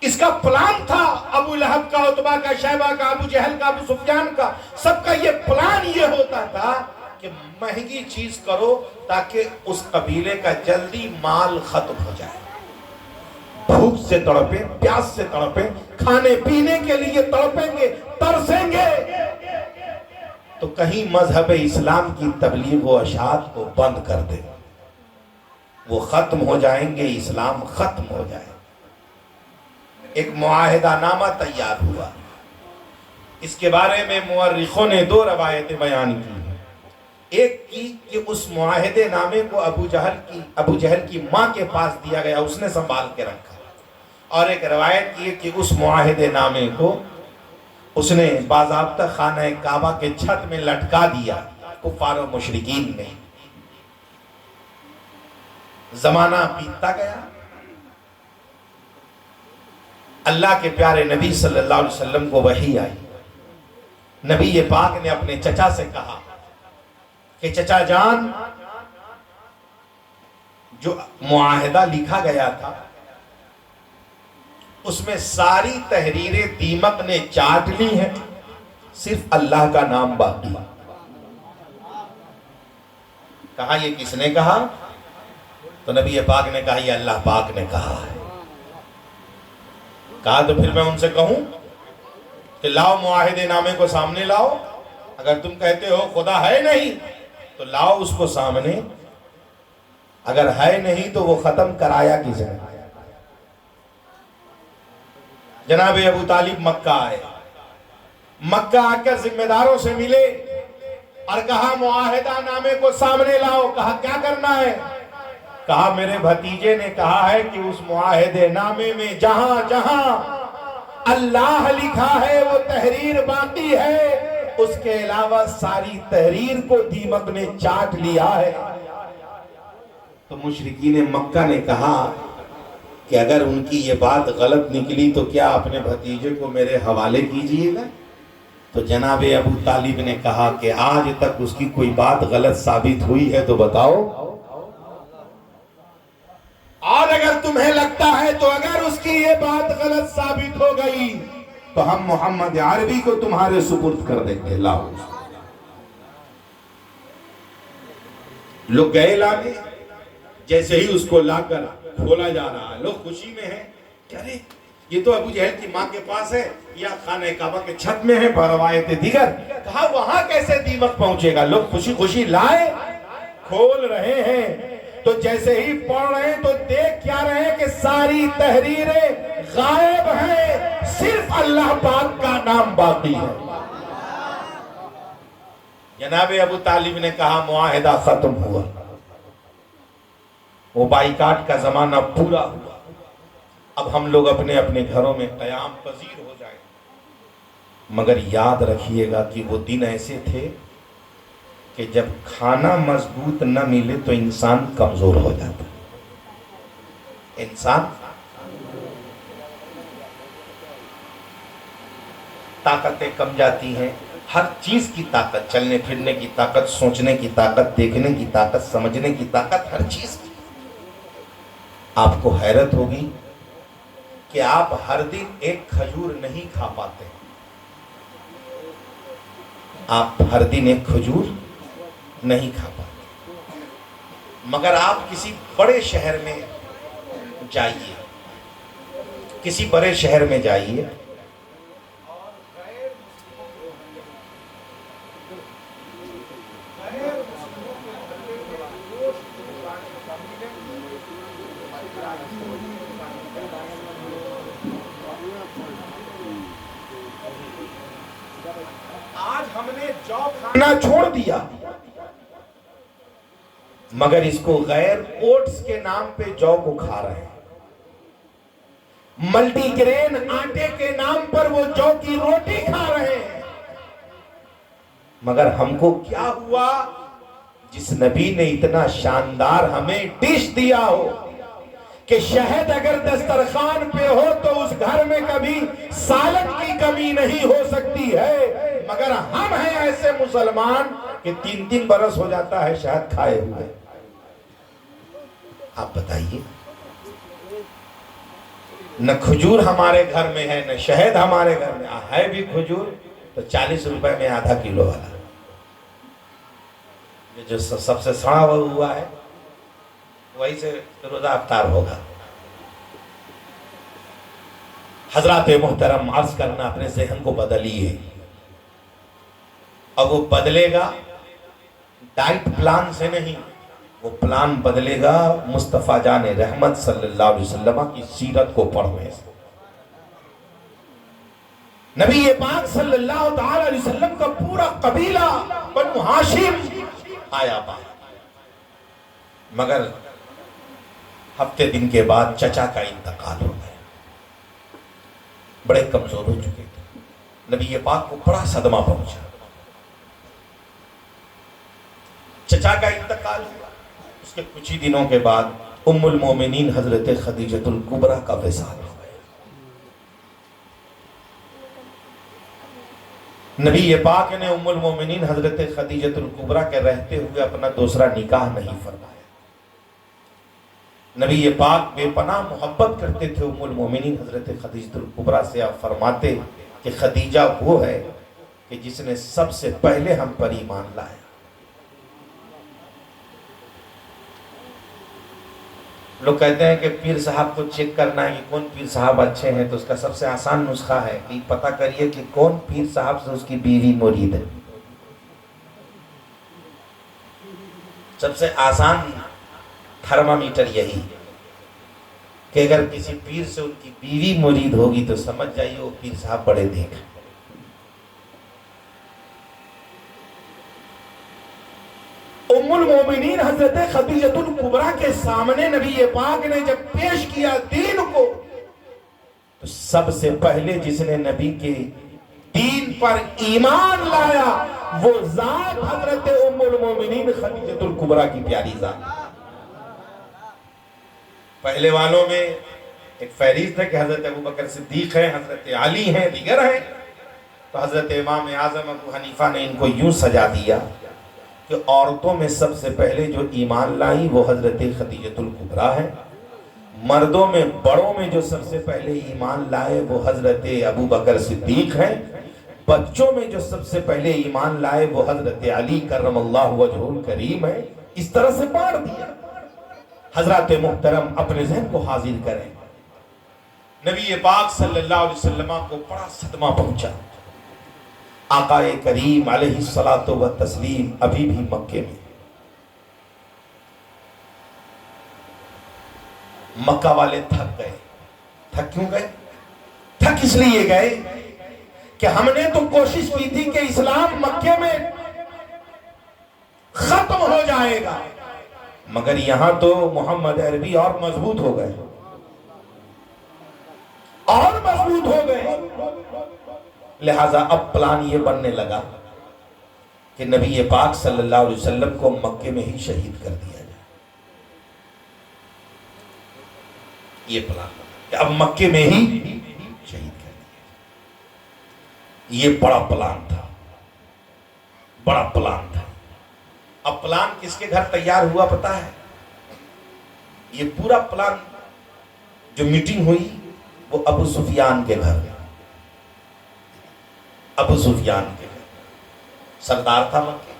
A: اس کا پلان تھا ابو لہب کا، عتبہ کا، شیبہ کا، ابو جہل کا، ابو سفیان کا، سب کا یہ پلان یہ ہوتا تھا کہ مہنگی چیز کرو تاکہ اس قبیلے کا جلدی مال ختم ہو جائے۔ بھوک سے تڑپیں، پیاس سے تڑپیں، کھانے پینے کے لیے تڑپیں گے، ترسیں گے، تو کہیں مذہب اسلام کی تبلیغ و اشاعت کو بند کر دیں، وہ ختم ہو جائیں گے، اسلام ختم ہو جائے۔ ایک معاہدہ نامہ تیار ہوا۔ اس کے بارے میں مورخوں نے 2 روایتیں بیان کی ہیں۔ ایک کی کہ اس معاہدے نامے کو ابو جہل کی ماں کے پاس دیا گیا، اس نے سنبھال کے رکھا، اور ایک روایت کی کہ اس معاہدے نامے کو اس نے باضابطہ خانہ کعبہ کے چھت میں لٹکا دیا کفار و مشرکین نے۔ زمانہ بیتتا گیا، اللہ کے پیارے نبی صلی اللہ علیہ وسلم کو وحی آئی۔ نبی پاک نے اپنے چچا سے کہا کہ چچا جان، جو معاہدہ لکھا گیا تھا اس میں ساری تحریریں دیمق نے چاٹ لی ہیں، صرف اللہ کا نام باقی۔ کہا یہ کس نے کہا؟ تو نبی پاک نے کہا یہ اللہ پاک نے کہا ہے۔ کہا تو پھر میں ان سے کہوں کہ لاؤ معاہدے نامے کو سامنے لاؤ، اگر تم کہتے ہو خدا ہے نہیں تو لاؤ اس کو سامنے، اگر ہے نہیں تو وہ ختم کرایا کس نے؟ جناب ابو طالب مکہ آئے، مکہ آ کر ذمہ داروں سے ملے اور کہا معاہدہ نامے کو سامنے لاؤ۔ کہا کیا کرنا ہے؟ کہا میرے بھتیجے نے کہا ہے کہ اس معاہدے نامے میں جہاں جہاں اللہ لکھا ہے وہ تحریر باقی ہے، اس کے علاوہ ساری تحریر کو دیمق نے چاٹ لیا ہے۔ تو مشرکین مکہ نے کہا کہ اگر ان کی یہ بات غلط نکلی تو کیا اپنے بھتیجے کو میرے حوالے کیجئے گا؟ تو جناب ابو طالب نے کہا کہ آج تک اس کی کوئی بات غلط ثابت ہوئی ہے تو بتاؤ، اور اگر تمہیں لگتا ہے تو اگر اس کی یہ بات غلط ثابت ہو گئی تو ہم محمد عربی کو تمہارے سپرد کر دیں گے، لاؤ۔ لوگ گئے لانے، جیسے ہی اس کو لا کر کھولا جا رہا ہے، لوگ خوشی میں ہیں کہ ارے یہ تو ابو جہل کی ماں کے پاس ہے یا خانہ کعبہ کے چھت میں ہے، بروایت دیگر۔ کہا وہاں کیسے دیمک پہنچے گا؟ لوگ خوشی خوشی لائے، کھول رہے ہیں، تو جیسے ہی پڑھ رہے ہیں تو دیکھ کیا رہے ہیں کہ ساری تحریریں غائب ہیں، صرف اللہ پاک کا نام باقی ہے۔ جناب ابو طالب نے کہا معاہدہ ختم ہوا، وہ بائیکاٹ کا زمانہ پورا ہوا، اب ہم لوگ اپنے اپنے گھروں میں قیام پذیر ہو جائیں، مگر یاد رکھیے گا کہ وہ دن ایسے تھے کہ جب کھانا مضبوط نہ ملے تو انسان کمزور ہو جاتا، انسان طاقتیں کم جاتی ہیں، ہر چیز کی طاقت، چلنے پھرنے کی طاقت، سوچنے کی طاقت، دیکھنے کی طاقت، سمجھنے کی طاقت، ہر چیز کی۔ آپ کو حیرت ہوگی کہ آپ ہر دن ایک کھجور نہیں کھا پاتے، آپ ہر دن ایک کھجور نہیں کھا پاتے، مگر آپ کسی بڑے شہر میں جائیے، کسی بڑے شہر میں جائیے، آج ہم نے جو کھانا چھوڑ دیا، مگر اس کو غیر اوٹس کے نام پہ جو کو کھا رہے ہیں، ملٹی گرین آٹے کے نام پر وہ جو کی روٹی کھا رہے ہیں، مگر ہم کو کیا ہوا؟ جس نبی نے اتنا شاندار ہمیں ڈش دیا ہو کہ شہد اگر دسترخوان پہ ہو تو اس گھر میں کبھی سالن کی کمی نہیں ہو سکتی ہے، مگر ہم ہیں ایسے مسلمان کہ 3 برس ہو جاتا ہے شہد کھائے ہوئے۔ آپ بتائیے، نہ کھجور ہمارے گھر میں ہے، نہ شہد ہمارے گھر میں ہے، بھی کھجور تو 40 روپے میں آدھا کلو والا، یہ جو سب سے سڑا ہوا ہے وہی سے روزہ افطار ہوگا۔ حضرات محترم، عرض کرنا اپنے ذہن کو بدلیے، اور وہ بدلے گا ڈائٹ پلان سے نہیں، وہ پلان بدلے گا مصطفیٰ جان رحمت صلی اللہ علیہ وسلم کی سیرت کو پڑھنے سے۔ نبی پاک صلی اللہ تعالی علیہ وسلم کا پورا قبیلہ بنو ہاشم آیا باہر، مگر ہفتے دن کے بعد چچا کا انتقال ہو گیا، بڑے کمزور ہو چکے تھے، نبی پاک کو بڑا صدمہ پہنچا، چچا کا انتقال ہوا، اس کے کچھ ہی دنوں کے بعد ام المومنین حضرت خدیجۃ الکبریٰ کا وصال ہو گیا۔ نبی پاک نے ام المومنین حضرت خدیجۃ الکبریٰ کے رہتے ہوئے اپنا دوسرا نکاح نہیں فرمایا۔ نبی پاک بے پناہ محبت کرتے تھے ام المومنین حضرت خدیجۃ الکبریٰ سے، آپ فرماتے کہ خدیجہ وہ ہے کہ جس نے سب سے پہلے ہم پر ایمان لایا۔ لوگ کہتے ہیں کہ پیر صاحب کو چیک کرنا ہے کہ کون پیر صاحب اچھے ہیں، تو اس کا سب سے آسان نسخہ ہے کہ پتہ کریے کہ کون پیر صاحب سے اس کی بیوی مرید ہے۔ سب سے آسان تھرمامیٹر یہی ہے کہ اگر کسی پیر سے ان کی بیوی مرید ہوگی تو سمجھ جائیے وہ پیر صاحب بڑے نیک ہیں۔ ام المومنین حضرت خدیجۃ الکبریٰ کے سامنے نبی پاک نے جب پیش کیا دین کو، تو سب سے پہلے جس نے نبی کے دین پر ایمان لایا وہ ذات حضرت ام المومنین خدیجۃ الکبریٰ کی پیاری ذات۔ پہلے والوں میں ایک فہرست ہے کہ حضرت ابوبکر صدیق ہیں، حضرت علی ہیں، دیگر ہیں، تو حضرت امام اعظم ابو حنیفہ نے ان کو یوں سجا دیا کہ عورتوں میں سب سے پہلے جو ایمان لائی وہ حضرت خدیجۃ الکبریٰ ہیں، مردوں میں بڑوں میں جو سب سے پہلے ایمان لائے وہ حضرت ابو بکر صدیق ہیں، بچوں میں جو سب سے پہلے ایمان لائے وہ حضرت علی کرم اللہ وجہہ الکریم ہے۔ اس طرح سے بانٹ دیا۔ حضرات محترم اپنے ذہن کو حاضر کریں، نبی پاک صلی اللہ علیہ وسلم کو بڑا صدمہ پہنچا۔ آقا کریم علیہ الصلوۃ والتسلیم ابھی بھی مکے میں۔ مکہ والے تھک گئے۔ تھک کیوں گئے؟ تھک اس لیے گئے کہ ہم نے تو کوشش کی تھی کہ اسلام مکے میں ختم ہو جائے گا، مگر یہاں تو محمد عربی اور مضبوط ہو گئے، اور مضبوط ہو گئے۔ لہذا اب پلان یہ بننے لگا کہ نبی پاک صلی اللہ علیہ وسلم کو مکے میں ہی شہید کر دیا جائے۔ یہ پلان کہ اب مکے میں ہی شہید کر دیا جائے۔ یہ بڑا پلان تھا، بڑا پلان تھا۔ اب پلان کس کے گھر تیار ہوا پتا ہے؟ یہ پورا پلان جو میٹنگ ہوئی وہ ابو سفیان کے گھر، ابو سفیان کے گھر، سردار تھا مکے۔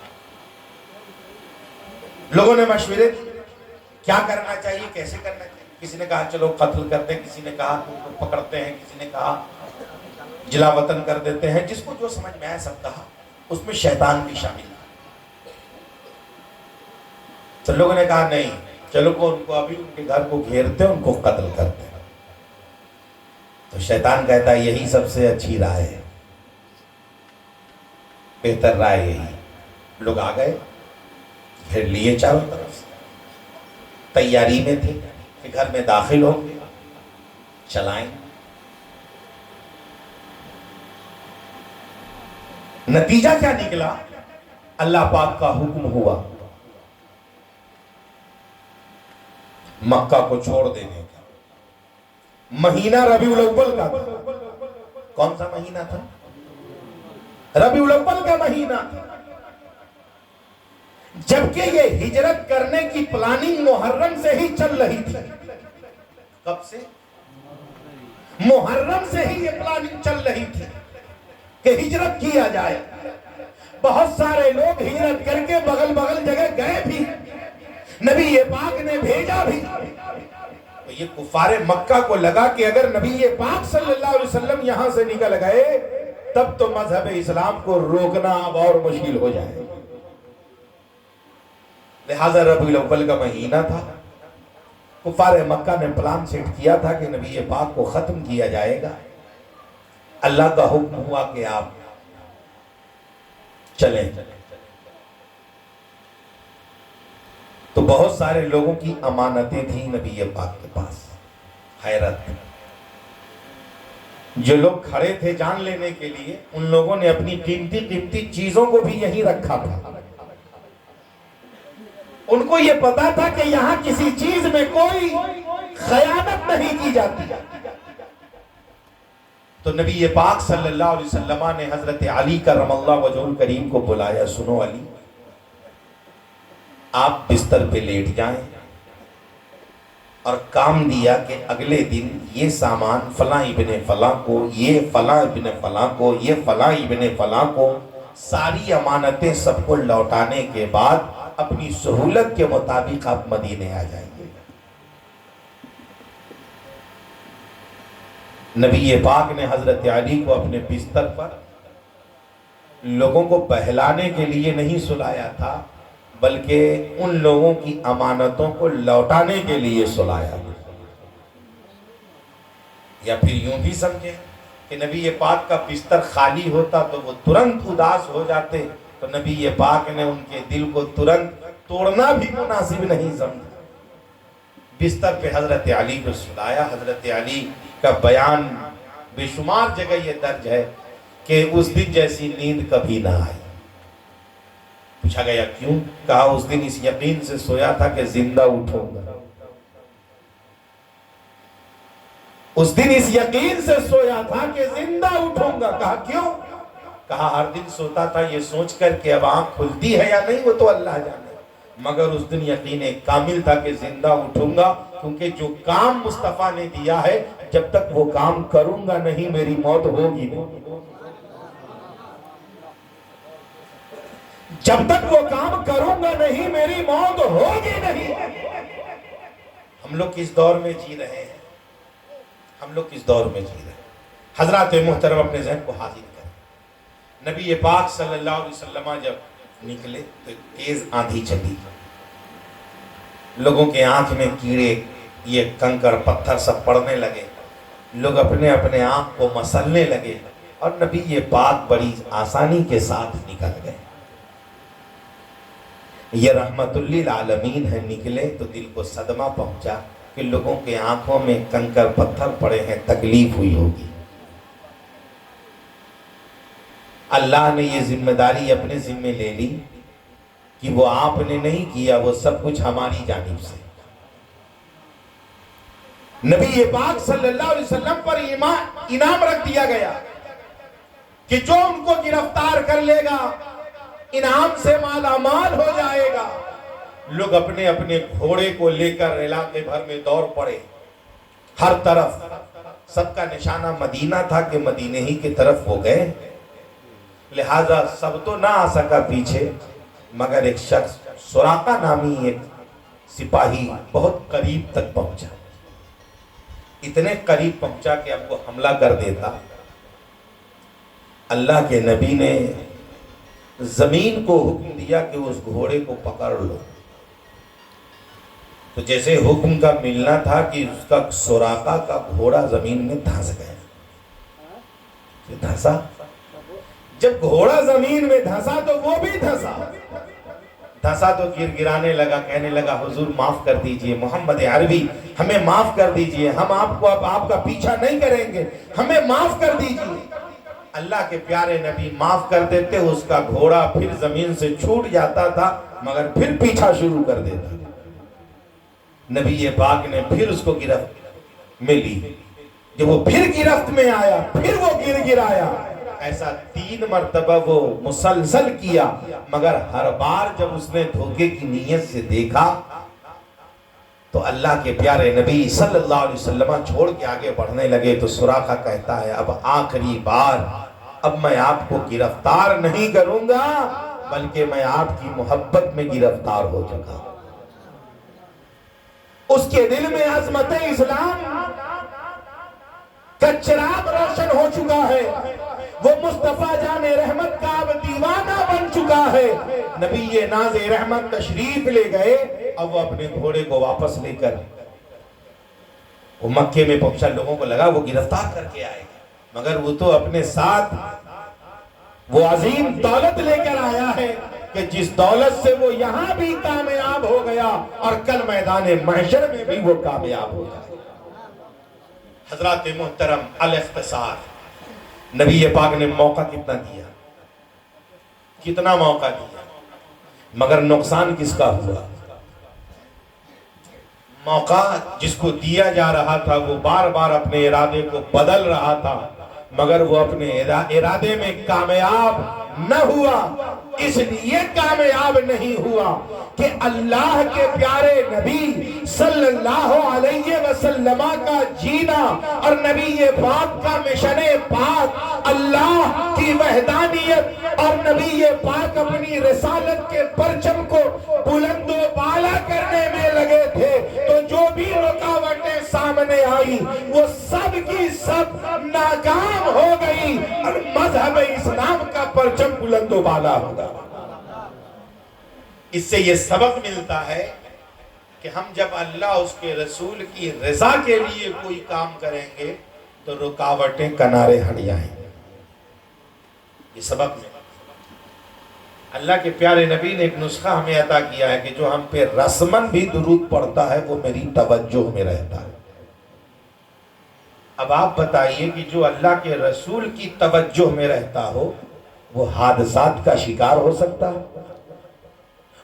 A: لوگوں نے مشورے دیے کیا کرنا چاہیے، کیسے کرنا چاہیے۔ کسی نے کہا چلو قتل کرتے ہیں، کسی نے کہا پکڑتے ہیں، کسی نے کہا جلا وطن کر دیتے ہیں، جس کو جو سمجھ میں آئے سب کہا۔ اس میں شیطان بھی شامل تھا۔ تو لوگوں نے کہا نہیں، چلو ان کو ابھی ان کے گھر کو گھیرتے ہیں، ان کو قتل کرتے ہیں۔ تو شیطان کہتا ہے یہی سب سے اچھی رائے ہے، بہتر رائے یہی۔ لوگ آ گئے، گھیر لیے چاروں طرف سے، تیاری میں تھے کہ گھر میں داخل ہوں گے، چلائیں۔ نتیجہ کیا نکلا؟ اللہ پاک کا حکم ہوا مکہ کو چھوڑ دینے کا۔ مہینہ ربیع الاول کا تھا۔ کون سا مہینہ تھا؟ ربیع الاول کا مہینہ تھا، جبکہ یہ ہجرت کرنے کی پلاننگ محرم سے ہی چل رہی تھی۔ کب سے؟ محرم سے ہی یہ پلاننگ چل رہی تھی کہ ہجرت کیا جائے۔ بہت سارے لوگ ہجرت کر کے بغل بغل جگہ گئے بھی، نبی پاک نے بھیجا بھی۔ تو یہ کفار مکہ کو لگا کہ اگر نبی پاک صلی اللہ علیہ وسلم یہاں سے نکل گئے تب تو مذہب اسلام کو روکنا اب اور مشکل ہو جائے۔ لہذا ربیع الاول کا مہینہ تھا، کفار مکہ نے پلان سیٹ کیا تھا کہ نبی پاک کو ختم کیا جائے گا۔ اللہ کا حکم ہوا کہ آپ چلیں۔ تو بہت سارے لوگوں کی امانتیں تھیں نبی پاک کے پاس۔ حیرت، جو لوگ کھڑے تھے جان لینے کے لیے، ان لوگوں نے اپنی قیمتی قیمتی چیزوں کو بھی یہیں رکھا تھا۔ ان کو یہ پتا تھا کہ یہاں کسی چیز میں کوئی خیانت نہیں کی جاتی۔ تو نبی پاک صلی اللہ علیہ وسلم نے حضرت علی کرم اللہ وجہہ الکریم کو بلایا، سنو علی، آپ بستر پہ لیٹ جائیں، اور کام دیا کہ اگلے دن یہ سامان فلاں ابن فلاں کو، یہ فلاں ابن فلاں کو، یہ فلاں ابن فلاں کو، ساری امانتیں سب کو لوٹانے کے بعد اپنی سہولت کے مطابق آپ مدینے آ جائیں گے۔ نبی پاک نے حضرت علی کو اپنے بستر پر لوگوں کو بہلانے کے لیے نہیں سلایا تھا، بلکہ ان لوگوں کی امانتوں کو لوٹانے کے لیے سلایا۔ یا پھر یوں بھی سمجھیں کہ نبی پاک کا بستر خالی ہوتا تو وہ ترنت اداس ہو جاتے، تو نبی پاک نے ان کے دل کو ترنت توڑنا بھی مناسب نہیں سمجھا۔ بستر پہ حضرت علی کو سلایا۔ حضرت علی کا بیان بے شمار جگہ یہ درج ہے کہ اس دن جیسی نیند کبھی نہ آئی۔ پوچھا گیا کیوں؟ کہا اس دن اس یقین سے سویا تھا کہ زندہ اٹھوں گا۔ اس دن اس یقین سے سویا تھا کہ زندہ اٹھوں گا۔ کہا کیوں؟ کہا ہر دن سوتا تھا یہ سوچ کر کہ اب آنکھ کھلتی ہے یا نہیں وہ تو اللہ جانے، مگر اس دن یقین کامل تھا کہ زندہ اٹھوں گا، کیونکہ جو کام مصطفیٰ نے دیا ہے جب تک وہ کام کروں گا نہیں میری موت ہوگی نہیں، جب تک وہ کام کروں گا نہیں میری موت ہوگی نہیں۔ ہم لوگ کس دور میں جی رہے ہیں؟ ہم لوگ کس دور میں جی رہے ہیں؟ حضرات محترم اپنے ذہن کو حاضر کریں، نبی پاک صلی اللہ علیہ وسلم جب نکلے تو تیز آندھی چلی، لوگوں کے آنکھ میں کیڑے یہ کنکر پتھر سب پڑنے لگے، لوگ اپنے اپنے آنکھ کو مسلنے لگے، اور نبی پاک بڑی آسانی کے ساتھ نکل گئے۔ یہ رحمت للعالمین ہے، نکلے تو دل کو صدمہ پہنچا کہ لوگوں کے آنکھوں میں کنکر پتھر پڑے ہیں، تکلیف ہوئی ہوگی۔ اللہ نے یہ ذمہ داری اپنے ذمہ لے لی کہ وہ آپ نے نہیں کیا، وہ سب کچھ ہماری جانب سے۔ نبی پاک صلی اللہ علیہ وسلم پر انعام رکھ دیا گیا کہ جو ان کو گرفتار کر لے گا انعام سے مالا مال ہو جائے گا۔ لوگ اپنے اپنے گھوڑے کو لے کر علاقے بھر میں دوڑ پڑے، ہر طرف سب کا نشانہ مدینہ تھا کہ مدینہ ہی کی طرف وہ گئے، لہذا سب تو نہ آ سکا پیچھے، مگر ایک شخص سراقہ نامی ایک سپاہی بہت قریب تک پہنچا، اتنے قریب پہنچا کہ اب وہ حملہ کر دیتا۔ اللہ کے نبی نے زمین کو حکم دیا کہ اس گھوڑے کو پکڑ لو، تو جیسے حکم کا ملنا تھا کہ اس کا سراقہ کا گھوڑا زمین میں دھنس گیا۔ دھنسا، جب گھوڑا زمین میں دھنسا تو وہ بھی دھنسا تو گر گرانے لگا، کہنے لگا حضور معاف کر دیجئے، محمد عربی ہمیں معاف کر دیجئے، ہم آپ کو اب آپ کا پیچھا نہیں کریں گے، ہمیں معاف کر دیجئے۔ اللہ کے پیارے نبی معاف کر دیتے، اس کا گھوڑا پھر زمین سے چھوٹ جاتا تھا مگر پھر پیچھا شروع کر دیتا۔ نبی پاک نے پھر اس کو گرفت میں لی، جب وہ پھر گرفت میں آیا پھر وہ گرایا، ایسا 3 مرتبہ وہ مسلسل کیا، مگر ہر بار جب اس نے دھوکے کی نیت سے دیکھا تو اللہ کے پیارے نبی صلی اللہ علیہ وسلم چھوڑ کے آگے بڑھنے لگے۔ تو سراقہ کہتا ہے اب آخری بار، اب میں آپ کو گرفتار نہیں کروں گا بلکہ میں آپ کی محبت میں گرفتار ہو چکا۔ اس کے دل میں عظمت اسلام کا چراغ روشن ہو چکا ہے، وہ مصطفیٰ جان رحمت کا اب دیوانہ بن چکا ہے۔ نبی ناز رحمت تشریف لے گئے، اب وہ اپنے گھوڑے کو واپس لے کر وہ مکے میں پہنچا، لوگوں کو لگا وہ گرفتار کر کے آئے، مگر وہ تو اپنے ساتھ وہ عظیم دولت لے کر آیا ہے کہ جس دولت سے وہ یہاں بھی کامیاب ہو گیا اور کل میدان محشر میں بھی وہ کامیاب ہو جائے۔ حضرات محترم، الاختصار، نبی پاک نے موقع کتنا دیا، کتنا موقع دیا، مگر نقصان کس کا ہوا؟ موقع جس کو دیا جا رہا تھا وہ بار بار اپنے ارادے کو بدل رہا تھا، مگر وہ اپنے ارادے میں کامیاب نہ ہوا۔ اس لیے کامیاب نہیں ہوا کہ اللہ کے پیارے نبی صلی اللہ علیہ وسلم کا جینا اور نبی پاک کا مشن پاک، اللہ کی وحدانیت اور نبی پاک اپنی رسالت کے پرچم کو بلند و بالا کرنے میں لگے تھے، تو جو بھی رکاوٹیں سامنے آئی وہ سب کی سب ناکام ہو گئی اور مذہب اسلام کا پرچم بلند و بالا ہوگا۔ اس سے یہ سبق ملتا ہے کہ ہم جب اللہ اس کے رسول کی رضا کے لیے کوئی کام کریں گے تو رکاوٹیں کنارے ہٹ جائیں گے۔ یہ سبق ملتا ہے۔ اللہ کے پیارے نبی نے ایک نسخہ ہمیں عطا کیا ہے کہ جو ہم پہ رسمن بھی درود پڑھتا ہے وہ میری توجہ میں رہتا ہے۔ اب آپ بتائیے کہ جو اللہ کے رسول کی توجہ میں رہتا ہو وہ حادثات کا شکار ہو سکتا ہے،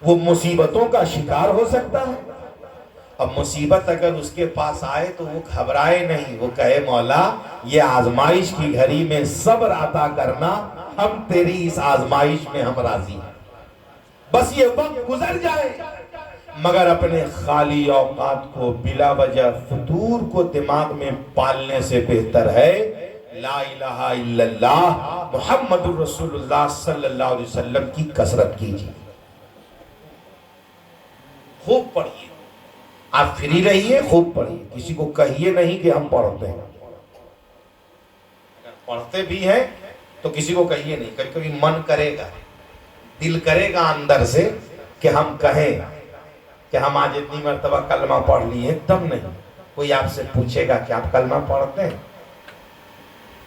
A: وہ مصیبتوں کا شکار ہو سکتا ہے۔ اب مصیبت اگر اس کے پاس آئے تو وہ گھبرائے نہیں، وہ کہے مولا یہ آزمائش کی گھڑی میں صبر عطا کرنا، ہم تیری اس آزمائش میں ہم راضی ہیں، بس یہ وقت گزر جائے۔ مگر اپنے خالی اوقات کو بلا وجہ فطور کو دماغ میں پالنے سے بہتر ہے لا الہ الا اللہ محمد الرسول اللہ صلی اللہ علیہ وسلم کی کثرت کیجیے، خوب پڑھیے، آپ فری رہیے، خوب پڑھیے، کسی کو کہیے نہیں کہ ہم پڑھتے ہیں، اگر پڑھتے بھی ہیں تو کسی کو کہیے نہیں، کبھی کبھی من کرے گا، دل کرے گا اندر سے کہ ہم کہیں کہ ہم آج اتنی مرتبہ کلمہ پڑھ لیے، تب نہیں، کوئی آپ سے پوچھے گا کہ آپ کلمہ پڑھتے ہیں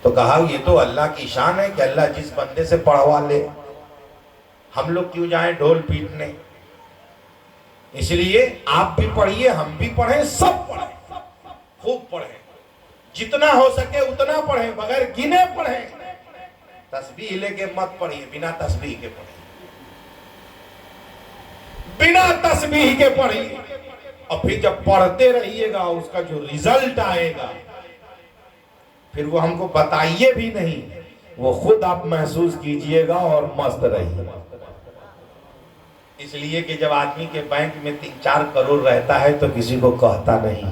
A: تو کہا یہ تو اللہ کی شان ہے کہ اللہ جس بندے سے پڑھوا لے، ہم لوگ کیوں جائیں ڈھول پیٹنے، اس لیے آپ بھی پڑھیے، ہم بھی پڑھیں، سب پڑھیں، خوب پڑھیں، جتنا ہو سکے اتنا پڑھیں، بغیر گنے پڑھیں، تسبیح لے کے مت پڑھیے، بنا تسبیح کے پڑھیں، بنا تسبیح کے پڑھیے، اور پھر جب پڑھتے رہیے گا اس کا جو ریزلٹ آئے گا پھر وہ ہم کو بتائیے بھی نہیں، وہ خود آپ محسوس کیجئے گا اور مست رہیے گا۔ اس لیے کہ جب آدمی کے بینک میں 3-4 کروڑ رہتا ہے تو کسی کو کہتا نہیں،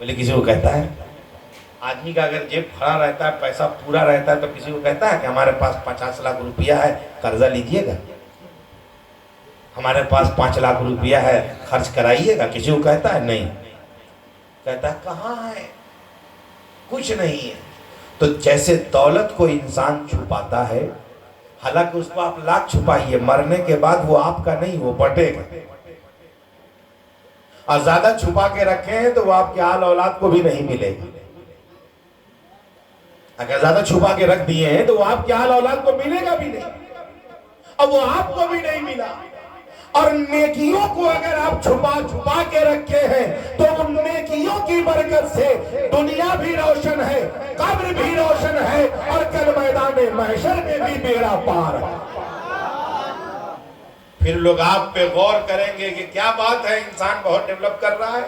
A: بولے کسی کو کہتا ہے؟ آدمی کا اگر جیب کھڑا رہتا ہے، پیسہ پورا رہتا ہے تو کسی کو کہتا ہے کہ ہمارے پاس 50 لاکھ روپیہ ہے قرضہ لیجئے گا، ہمارے پاس 5 لاکھ روپیہ ہے خرچ کرائیے گا، کسی کو کہتا ہے؟ نہیں، کہتا ہے کہاں ہے، کچھ نہیں ہے۔ تو جیسے دولت کو انسان چھپاتا ہے، حالانکہ اس کو آپ لاکھ چھپائیے، مرنے کے بعد وہ آپ کا نہیں، وہ بٹے گا، اور زیادہ چھپا کے رکھے ہیں تو وہ آپ کے آل اولاد کو بھی نہیں ملے گا، اگر زیادہ چھپا کے رکھ دیے ہیں تو وہ آپ کے آل اولاد کو ملے گا بھی نہیں، اب وہ آپ کو بھی نہیں ملا۔ اور نیکیوں کو اگر آپ چھپا کے رکھے ہیں تو ان نیکیوں کی برکت سے دنیا بھی روشن ہے، قبر بھی روشن ہے، اور کل میدان محشر میں بھی بیڑا پار ہے۔ پھر لوگ آپ پہ غور کریں گے کہ کیا بات ہے، انسان بہت ڈیولپ کر رہا ہے،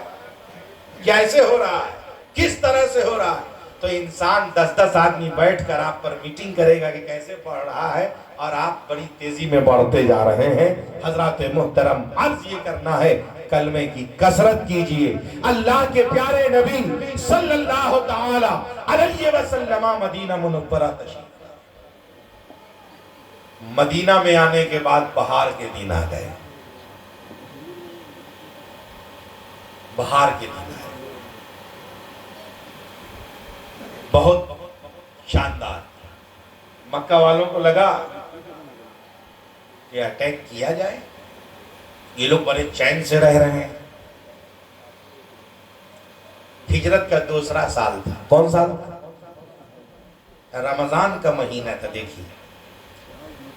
A: کیسے ہو رہا ہے، کس طرح سے ہو رہا ہے۔ تو انسان 10-10 آدمی بیٹھ کر آپ پر میٹنگ کرے گا کہ کیسے پڑھ رہا ہے، اور آپ بڑی تیزی میں بڑھتے جا رہے ہیں۔ حضرات محترم، عرض یہ کرنا ہے کلمے کی کثرت کیجئے۔ اللہ کے پیارے نبی صلی اللہ تعالی علیہ وسلم مدینہ منورہ تشریف، مدینہ میں آنے کے بعد بہار کے دن آ گئے، بہار کے دن آئے، بہت شاندار۔ مکہ والوں کو لگا کہ اٹیک کیا جائے، یہ لوگ بڑے چین سے رہ رہے ہیں۔ ہجرت کا دوسرا سال تھا، کون سال؟ رمضان کا مہینہ تھا۔ دیکھیے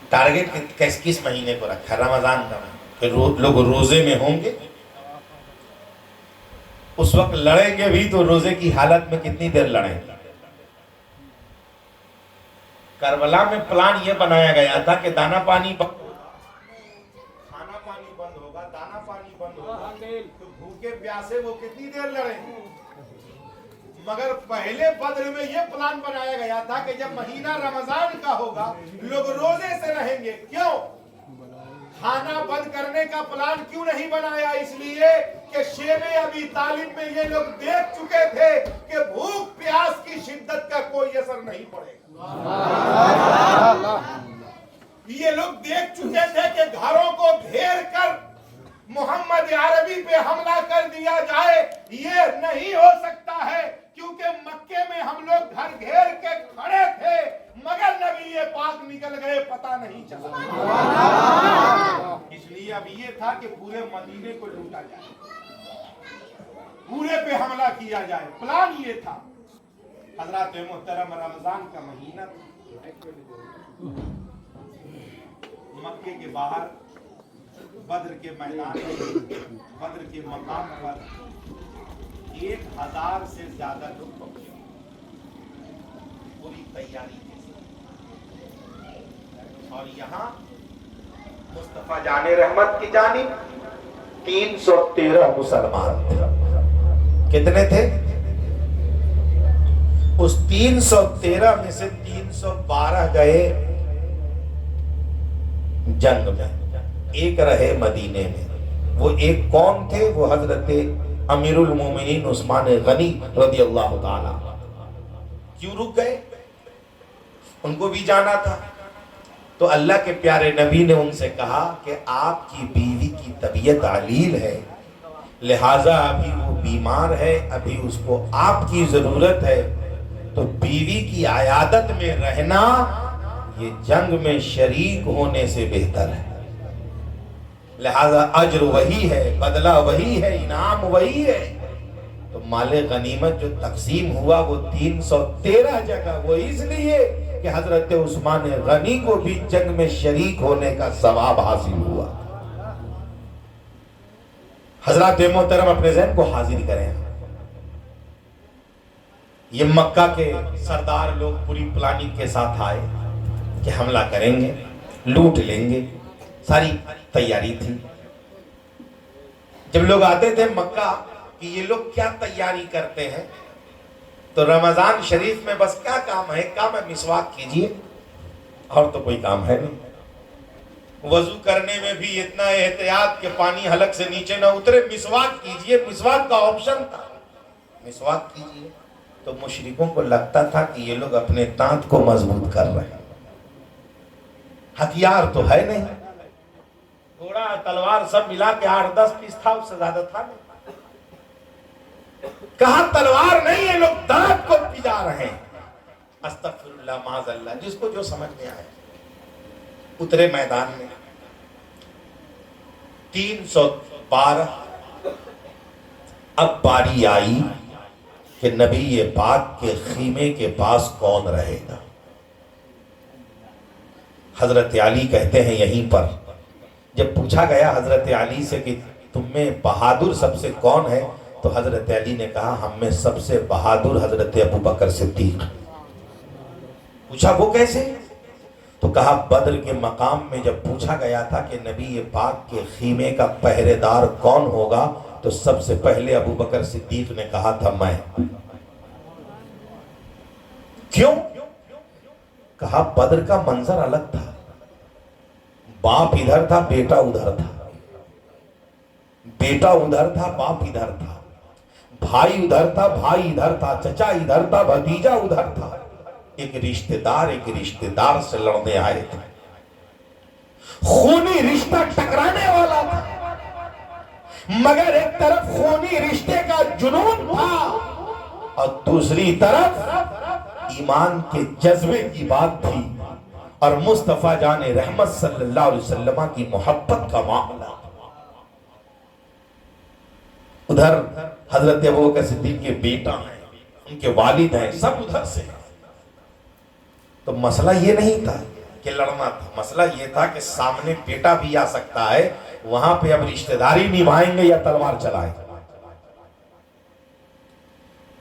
A: ٹارگٹ کس مہینے کو رکھا؟ رمضان کا مہینہ، کہ لوگ روزے میں ہوں گے، اس وقت لڑیں گے بھی تو روزے کی حالت میں کتنی دیر لڑیں گے۔ کربلا میں پلان یہ بنایا گیا تھا کہ دانا پانی بند ہوگا، کھانا پانی بند ہوگا، دانا پانی بند ہوگا، تو بھوکے پیاسے وہ کتنی دیر لڑیں گے۔ مگر پہلے بدر میں یہ پلان بنایا گیا تھا کہ جب مہینہ رمضان کا ہوگا لوگ روزے سے رہیں گے۔ کیوں؟ کھانا بند کرنے کا پلان کیوں نہیں بنایا؟ اس لیے کہ شیب ابی طالب میں یہ لوگ دیکھ چکے تھے کہ بھوک پیاس کی شدت کا کوئی اثر نہیں پڑے گا۔ یہ لوگ دیکھ چکے تھے کہ گھروں کو گھیر کر محمد عربی پہ حملہ کر دیا جائے، یہ نہیں ہو سکتا ہے، کیونکہ مکے میں ہم لوگ گھر گھیر کے کھڑے تھے مگر نبی پاک نکل گئے، پتہ نہیں چلا۔ اس لیے اب یہ تھا کہ پورے مدینے کو لوٹا جائے، پورے پہ حملہ کیا جائے، پلان یہ تھا۔ حضرات محترم، رمضان کا مہینہ مکے کے باہر بدر کے میدان میں، بدر کے مقام پر 1000 سے زیادہ لوگ پہنچے، پوری تیاری کے ساتھ۔ اور یہاں مصطفیٰ جان رحمت کی جانب 313 مسلمان تھے۔ کتنے تھے؟ اس 313 میں سے 312 گئے جنگ میں، ایک رہے مدینے میں. وہ ایک کون تھے؟ وہ حضرت امیر المومنین عثمان غنی رضی اللہ تعالی. کیوں رک گئے؟ ان کو بھی جانا تھا. تو اللہ کے پیارے نبی نے ان سے کہا کہ آپ کی بیوی کی طبیعت علیل ہے، لہٰذا ابھی وہ بیمار ہے، ابھی اس کو آپ کی ضرورت ہے، تو بیوی کی عیادت میں رہنا یہ جنگ میں شریک ہونے سے بہتر ہے. لہذا اجر وہی ہے، بدلہ وہی ہے، انعام وہی ہے. تو مال غنیمت جو تقسیم ہوا وہ 313 جگہ، وہ اس لیے کہ حضرت عثمان غنی کو بھی جنگ میں شریک ہونے کا ثواب حاصل ہوا. حضرات محترم اپنے ذہن کو حاضر کریں. یہ مکہ کے سردار لوگ پوری پلاننگ کے ساتھ آئے کہ حملہ کریں گے، لوٹ لیں گے، ساری تیاری تھی. جب لوگ آتے تھے مکہ کہ یہ لوگ کیا تیاری کرتے ہیں، تو رمضان شریف میں بس کیا کام ہے؟ کام ہے مسواک کیجئے، اور تو کوئی کام ہے نہیں. وضو کرنے میں بھی اتنا احتیاط کہ پانی حلق سے نیچے نہ اترے، مسواک کیجئے. مسواک کا آپشن تھا، مسواک کیجئے. تو مشرکوں کو لگتا تھا کہ یہ لوگ اپنے دانت کو مضبوط کر رہے ہیں، ہتھیار تو ہے نہیں، گھوڑا تلوار سب ملا کے 8-10 پیس تھا، اس سے زیادہ تھا نہیں. کہا تلوار نہیں، یہ لوگ دانت کو پجا رہے ہیں. استغفر اللہ معاذ اللہ، جس کو جو سمجھ میں آئے. اترے میدان میں 312. اب باری آئی کہ نبی پاک کے خیمے کے پاس کون رہے گا. حضرت علی کہتے ہیں یہیں پر جب پوچھا گیا حضرت علی سے کہ تم میں بہادر سب سے کون ہے، تو حضرت علی نے کہا ہم میں سب سے بہادر حضرت ابو بکر صدیق. پوچھا وہ کیسے؟ تو کہا بدر کے مقام میں جب پوچھا گیا تھا کہ نبی پاک کے خیمے کا پہرے دار کون ہوگا، تو سب سے پہلے ابو بکر صدیق نے کہا تھا میں. کیوں؟ کہا بدر کا منظر الگ تھا، باپ ادھر تھا، بیٹا ادھر تھا، بیٹا ادھر تھا، باپ ادھر تھا، بھائی ادھر تھا، بھائی ادھر تھا، چچا ادھر تھا، بھتیجا ادھر تھا. ایک رشتہ دار سے لڑنے آئے تھے، خونی رشتہ ٹکرانے والا تھا، مگر ایک طرف خونی رشتے کا جنون تھا اور دوسری طرف ایمان کے جذبے کی بات تھی اور مصطفیٰ جان رحمت صلی اللہ علیہ وسلم کی محبت کا معاملہ. ادھر حضرت ابوبکر صدیق کے بیٹا ہیں، ان کے والد ہیں، سب ادھر سے. تو مسئلہ یہ نہیں تھا کہ لڑنا تھا، مسئلہ یہ تھا کہ سامنے بیٹا بھی آ سکتا ہے، وہاں پہ اب رشتہ داری نبھائیں گے یا تلوار چلائیں.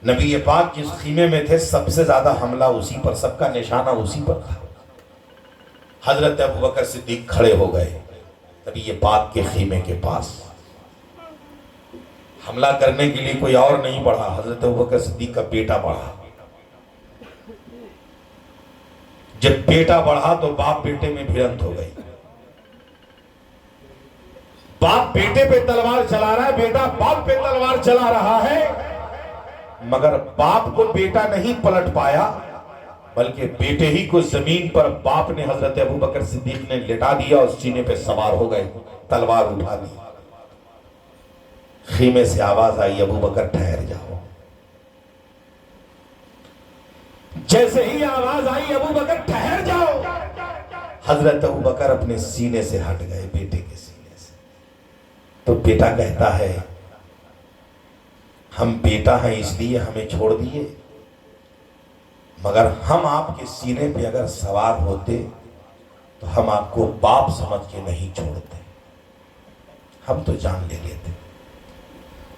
A: نبی پاک جس خیمے میں تھے سب سے زیادہ حملہ اسی پر، سب کا نشانہ اسی پر تھا. حضرت ابوبکر صدیق کھڑے ہو گئے نبی پاک کے خیمے کے پاس. حملہ کرنے کے لیے کوئی اور نہیں بڑھا، حضرت ابوبکر صدیق کا بیٹا بڑھا. جب بیٹا بڑھا تو باپ بیٹے میں بھیڑنت ہو گئی. باپ بیٹے پہ تلوار چلا رہا ہے، بیٹا باپ پہ تلوار چلا رہا ہے، مگر باپ کو بیٹا نہیں پلٹ پایا، بلکہ بیٹے ہی کو زمین پر باپ نے حضرت ابوبکر صدیق نے لٹا دیا اور سینے پہ سوار ہو گئے، تلوار اٹھا دی. خیمے سے آواز آئی ابوبکر ٹھہر جاؤ. جیسے ہی آواز آئی ابوبکر ٹھہر جاؤ، حضرت ابوبکر اپنے سینے سے ہٹ گئے، بیٹے کے سینے سے. تو بیٹا کہتا ہے ہم بیٹا ہیں اس لیے ہمیں چھوڑ دیے، مگر ہم آپ کے سینے پہ اگر سوار ہوتے تو ہم آپ کو باپ سمجھ کے نہیں چھوڑتے، ہم تو جان لے لیتے.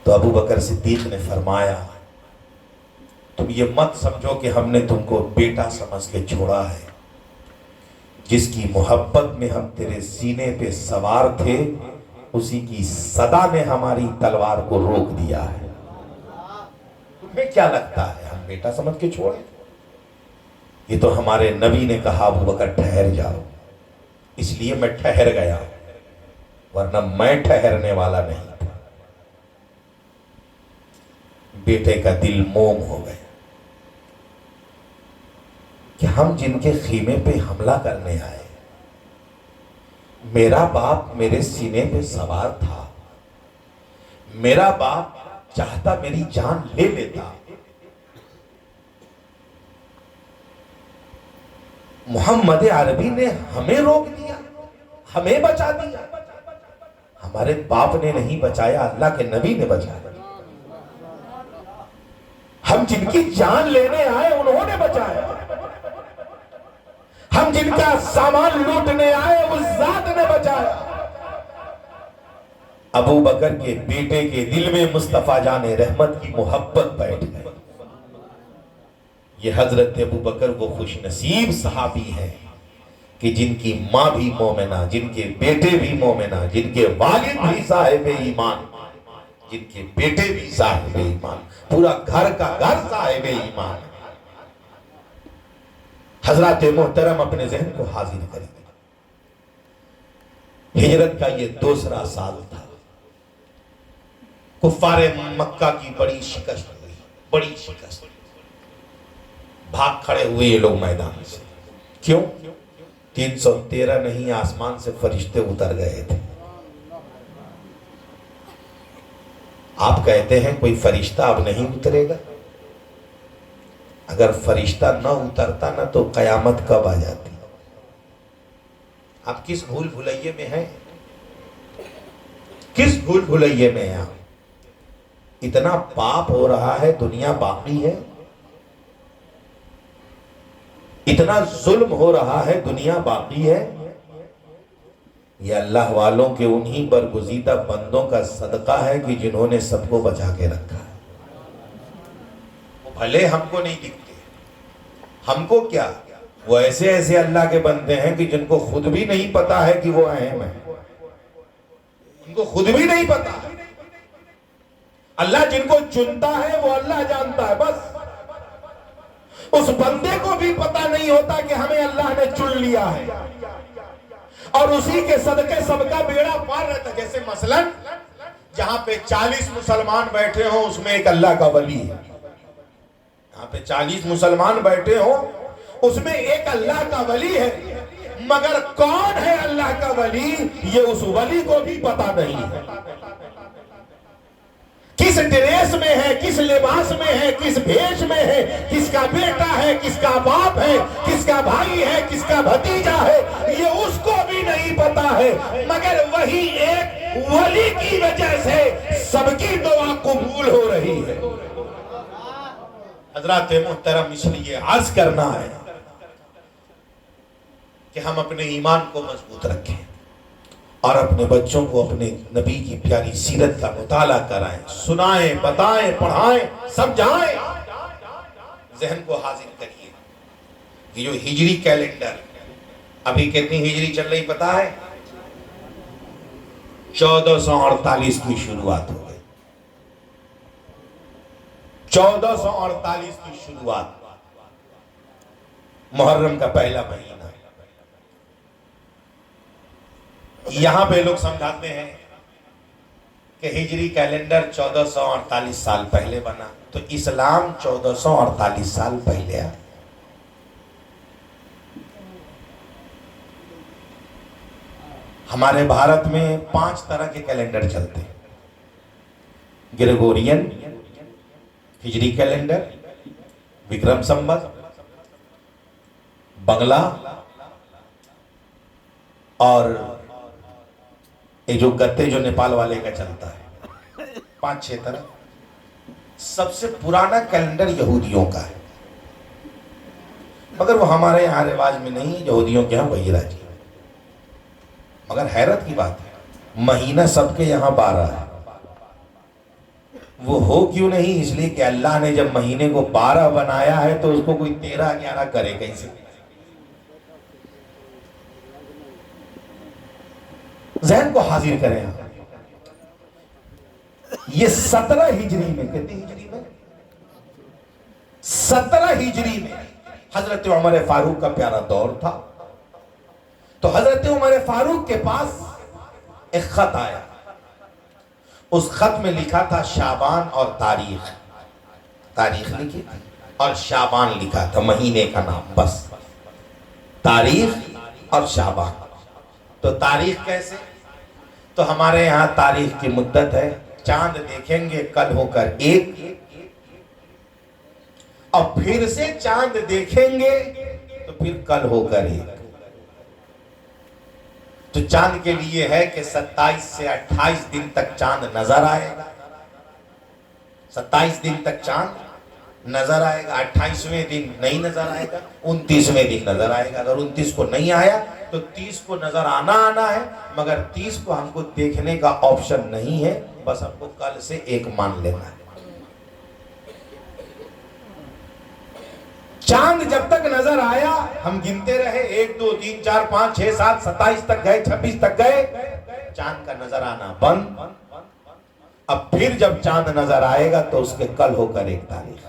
A: تو ابوبکر صدیق نے فرمایا تم یہ مت سمجھو کہ ہم نے تم کو بیٹا سمجھ کے چھوڑا ہے، جس کی محبت میں ہم تیرے سینے پہ سوار تھے اسی کی صدا نے ہماری تلوار کو روک دیا ہے. تمہیں کیا لگتا ہے ہم بیٹا سمجھ کے چھوڑے؟ یہ تو ہمارے نبی نے کہا ابوبکر ٹھہر جاؤ، اس لیے میں ٹھہر گیا. ورنہ میں ٹھہرنے والا نہیں تھا۔ بیٹے کا دل موم ہو گیا کہ ہم جن کے خیمے پہ حملہ کرنے آئے، میرا باپ میرے سینے پہ سوار تھا، میرا باپ چاہتا میری جان لے لیتا، محمد عربی نے ہمیں روک دیا، ہمیں بچا دیا۔ ہمارے باپ نے نہیں بچایا، اللہ کے نبی نے بچایا۔ ہم جن کی جان لینے آئے انہوں نے بچایا، ہم جن کا سامان لوٹنے آئے اس ذات نے بچایا۔ ابو بکر کے بیٹے کے دل میں مصطفیٰ جان رحمت کی محبت بیٹھ گئی۔ یہ حضرت ابو بکر وہ خوش نصیب صحابی ہیں کہ جن کی ماں بھی مومنہ، جن کے بیٹے بھی مومنہ، جن کے والد بھی صاحب ایمان، جن کے بیٹے بھی صاحب ایمان، پورا گھر کا گھر صاحب ایمان۔ حضرات محترم اپنے ذہن کو حاضر کریں، ہجرت کا یہ دوسرا سال تھا۔ کفار مکہ کی بڑی شکست ہوئی، بڑی شکست۔ بھاگ کھڑے ہوئے یہ لوگ میدان سے۔ کیوں؟ 313 نہیں، آسمان سے فرشتے اتر گئے تھے۔ آپ کہتے ہیں کوئی فرشتہ اب نہیں اترے گا؟ اگر فرشتہ نہ اترتا نا تو قیامت کب آ جاتی؟ آپ کس بھول بھلائیے میں ہیں؟ کس بھول بھلائیے میں ہیں آپ؟ اتنا پاپ ہو رہا ہے، دنیا باقی ہے؟ اتنا ظلم ہو رہا ہے، دنیا باقی ہے؟ یہ اللہ والوں کے انہی برگزیدہ بندوں کا صدقہ ہے کہ جنہوں نے سب کو بچا کے رکھا ہے۔ وہ بھلے ہم کو نہیں دکھتے، ہم کو کیا، وہ ایسے ایسے اللہ کے بندے ہیں کہ جن کو خود بھی نہیں پتا ہے کہ وہ اہم ہیں، ان کو خود بھی نہیں پتا۔ اللہ جن کو چنتا ہے وہ اللہ جانتا ہے، بس اس بندے کو بھی پتا نہیں ہوتا کہ ہمیں اللہ نے چن لیا ہے، اور اسی کے صدقے سب کا بیڑا پار رہتا ہے۔ جیسے مثلا جہاں پہ 40 مسلمان بیٹھے ہوں اس میں ایک اللہ کا ولی ہے، جہاں پہ 40 مسلمان بیٹھے ہوں اس میں ایک اللہ کا ولی ہے، مگر کون ہے اللہ کا ولی یہ اس ولی کو بھی پتا نہیں ہے۔ کس ڈریس میں ہے، کس لباس میں ہے، کس بھیش میں ہے، کس کا بیٹا ہے، کس کا باپ ہے، کس کا بھائی ہے، کس کا بھتیجا ہے، یہ اس کو بھی نہیں پتا ہے، مگر وہی ایک ولی کی وجہ سے سب کی دعا قبول ہو رہی ہے۔ حضرات محترم، اس لیے عرض کرنا ہے کہ ہم اپنے ایمان کو مضبوط رکھیں اور اپنے بچوں کو اپنے نبی کی پیاری سیرت کا مطالعہ کرائیں، سنائیں، بتائیں، پڑھائیں، سمجھائیں۔ ذہن کو حاضر کریے، یہ جو ہجری کیلنڈر، ابھی کتنی ہجری چل رہی پتا ہے؟ 1448 کی شروعات ہو گئی، 1448 کی شروعات، محرم کا پہلا مہینہ۔ یہاں پہ لوگ سمجھاتے ہیں کہ ہجری کیلنڈر 1448 سال پہلے بنا، تو اسلام 1448 سال پہلے آیا۔ ہمارے بھارت میں 5 طرح کے کیلنڈر چلتے ہیں: گریگورین، ہجری کیلنڈر، وکرم سنوت، بنگلہ، اور یہ جو گتے جو نیپال والے کا چلتا ہے۔ 5-6 طرح۔ سب سے پرانا کیلنڈر یہودیوں کا ہے، مگر وہ ہمارے یہاں رواج میں نہیں، یہودیوں کے یہاں وہی راجی۔ مگر حیرت کی بات ہے، مہینہ سب کے یہاں 12 ہے۔ وہ ہو کیوں نہیں؟ اس لیے کہ اللہ نے جب مہینے کو 12 بنایا ہے تو اس کو کوئی 13-11 کرے کیسے؟ ذہن کو حاضر کریں آپ۔ یہ 17 ہجری میں، کتنی ہجری میں؟ 17 ہجری میں حضرت عمر فاروق کا پیارا دور تھا۔ تو حضرت عمر فاروق کے پاس ایک خط آیا، اس خط میں لکھا تھا شعبان اور تاریخ لکھی تھی اور شعبان لکھا تھا، مہینے کا نام، بس تاریخ اور شعبان۔ تو تاریخ کیسے؟ تو ہمارے یہاں تاریخ کی مدت ہے، چاند دیکھیں گے کل ہو کر ایک، اور پھر سے چاند دیکھیں گے تو پھر کل ہو کر ایک۔ تو چاند کے لیے ہے کہ 27 سے 28 دن تک چاند نظر آئے گا، 27 دن تک چاند نظر آئے گا، 28ویں دن نہیں نظر آئے گا، 29ویں دن نظر آئے گا۔ اگر 29 کو نہیں آیا تو 30 کو نظر آنا ہے، مگر 30 کو ہم کو دیکھنے کا آپشن نہیں ہے، بس ہم کو کل سے ایک مان لینا ہے۔ چاند جب تک نظر آیا ہم گنتے رہے، 1 2 3 4 5 6 7 27 تک گئے، 26 تک گئے، چاند کا نظر آنا بند۔ اب پھر جب چاند نظر آئے گا تو اس کے کل ہو کر ایک تاریخ،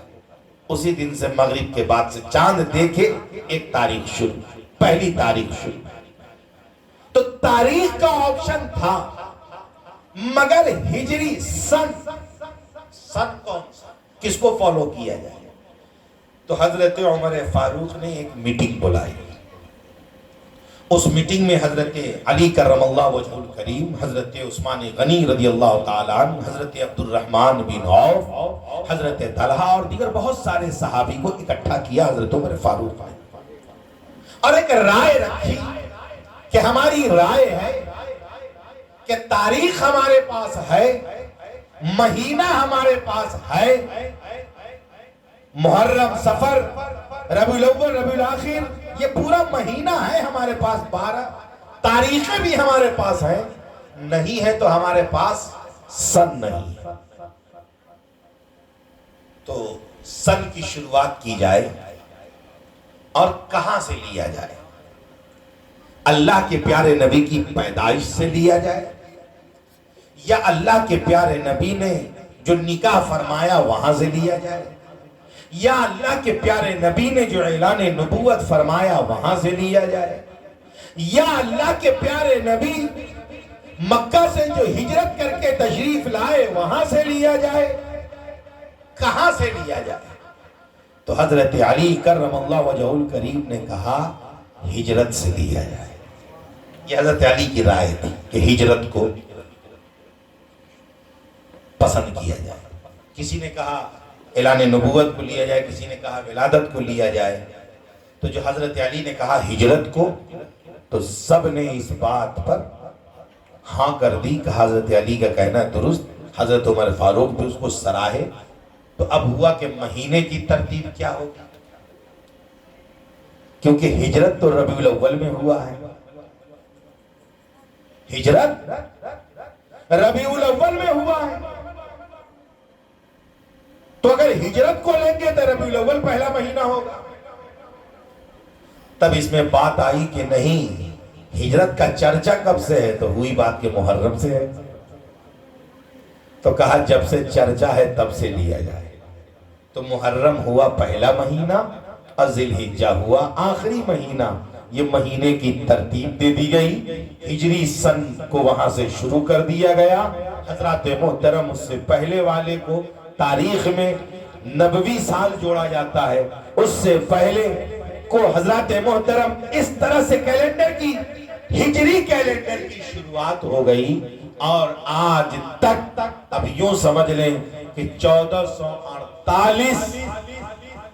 A: اسی دن سے مغرب کے بعد سے چاند دیکھے ایک تاریخ شروع، پہلی تاریخ شروع۔ تو تاریخ کا آپشن تھا، مگر ہجری سن کون سا، کس کو فالو کیا جائے؟ تو حضرت عمر فاروق نے ایک میٹنگ بلائی۔ اس میٹنگ میں حضرت علی کرم اللہ وجہ الکریم، حضرت عثمان غنی رضی اللہ تعالیٰ عنہ، حضرت عبد الرحمن بن عوف، حضرت طلحہ اور دیگر بہت سارے صحابی کو اکٹھا کیا حضرت عمر فاروق نے، اور ایک رائے رکھی کہ ہماری رائے ہے کہ تاریخ ہمارے پاس ہے، مہینہ ہمارے پاس ہے، محرم، صفر، ربیع الاول، ربیع الاخر، یہ پورا مہینہ ہے ہمارے پاس، 12 تاریخیں بھی ہمارے پاس ہیں، نہیں ہے تو ہمارے پاس سن نہیں ہے۔ تو سن کی شروعات کی جائے اور کہاں سے لیا جائے؟ اللہ کے پیارے نبی کی پیدائش سے لیا جائے، یا اللہ کے پیارے نبی نے جو نکاح فرمایا وہاں سے لیا جائے، یا اللہ کے پیارے نبی نے جو اعلان نبوت فرمایا وہاں سے لیا جائے، یا اللہ کے پیارے نبی مکہ سے جو ہجرت کر کے تشریف لائے وہاں سے لیا جائے، کہاں سے لیا جائے؟ تو حضرت علی کرم اللہ وجہ الکریم نے کہا ہجرت سے لیا جائے۔ یہ حضرت علی کی رائے تھی کہ ہجرت کو پسند کیا جائے۔ کسی نے کہا اعلان نبوت کو لیا جائے، کسی نے کہا ولادت کو لیا جائے، تو جو حضرت علی نے کہا ہجرت کو، تو سب نے اس بات پر ہاں کر دی کہ حضرت علی کا کہنا درست، حضرت عمر فاروق بھی اس کو سراہے۔ تو اب ہوا کہ مہینے کی ترتیب کیا ہوگی، کیونکہ ہجرت تو ربیع الاول میں ہوا ہے، ہجرت ربیع الاول میں ہوا ہے، تو اگر ہجرت کو لیں گے تو ربیع الاول پہلا مہینہ ہوگا۔ تب اس میں بات آئی کہ نہیں، ہجرت کا چرچا کب سے ہے؟ تو ہوئی بات کہ محرم سے ہے۔ تو کہا جب سے چرچا ہے تب سے لیا جائے۔ تو محرم ہوا پہلا مہینہ اور ذی الحجہ ہوا آخری مہینہ۔ یہ مہینے کی ترتیب دے دی گئی، ہجری سن کو وہاں سے شروع کر دیا گیا۔ حضرات محترم اس سے پہلے والے کو تاریخ میں نبوی سال جوڑا جاتا ہے، اس سے پہلے کو حضرات محترم اس طرح سے کیلنڈر کی، ہجری کیلنڈر کی شروعات ہو گئی، اور آج تک اب یوں سمجھ لیں کہ 1448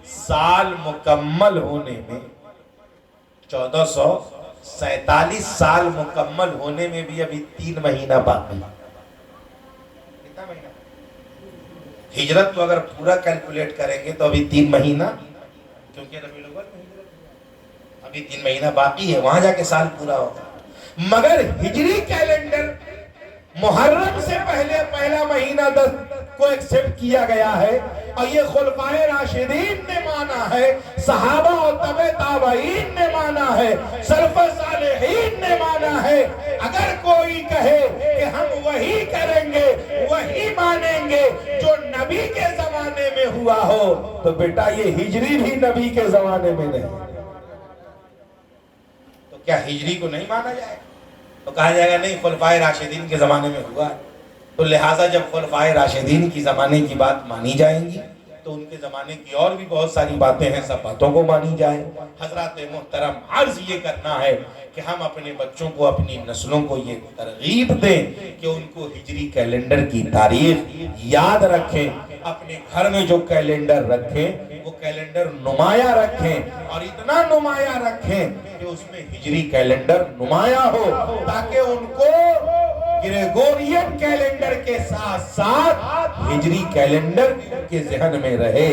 A: سال مکمل ہونے میں، 1447 سال مکمل ہونے میں بھی ابھی 3 مہینہ باقی۔ کتنا مہینہ؟ ہجرت تو اگر پورا کیلکولیٹ کریں گے تو ابھی 3 مہینہ، کیونکہ ربیع الاول میں ہجرت، ابھی 3 مہینہ باقی ہے، وہاں جا کے سال پورا ہوگا۔ مگر ہجری کیلنڈر محرم سے پہلے پہلا مہینہ 10 کو ایکسپٹ کیا گیا ہے، اور یہ خلفائے راشدین نے مانا ہے، صحابہ و تبع تابعین نے مانا ہے، سلف صالحین نے مانا ہے۔ اگر کوئی کہے کہ ہم وہی کریں گے، وہی مانیں گے جو نبی کے زمانے میں ہوا ہو، تو بیٹا یہ ہجری بھی نبی کے زمانے میں نہیں، تو کیا ہجری کو نہیں مانا جائے؟ تو کہا جائے گا نہیں خلفائے راشدین کے زمانے میں ہوا ہے، تو لہٰذا جب خلفائے راشدین کی زمانے کی بات مانی جائیں گی تو ان کے زمانے کی اور بھی بہت ساری باتیں ہیں، سب باتوں کو مانی جائیں۔ حضرات محترم، عرض یہ کرنا ہے کہ ہم اپنے بچوں کو، اپنی نسلوں کو یہ ترغیب دیں کہ ان کو ہجری کیلنڈر کی تاریخ یاد رکھیں، اپنے گھر میں جو کیلنڈر رکھیں وہ کیلنڈر نمایاں رکھیں، اور اتنا نمایاں رکھیں کہ اس میں ہجری کیلنڈر نمایاں ہو، تاکہ ان کو گریگورین کیلنڈر کے ساتھ ساتھ ہجری کیلنڈر کے ذہن میں رہے۔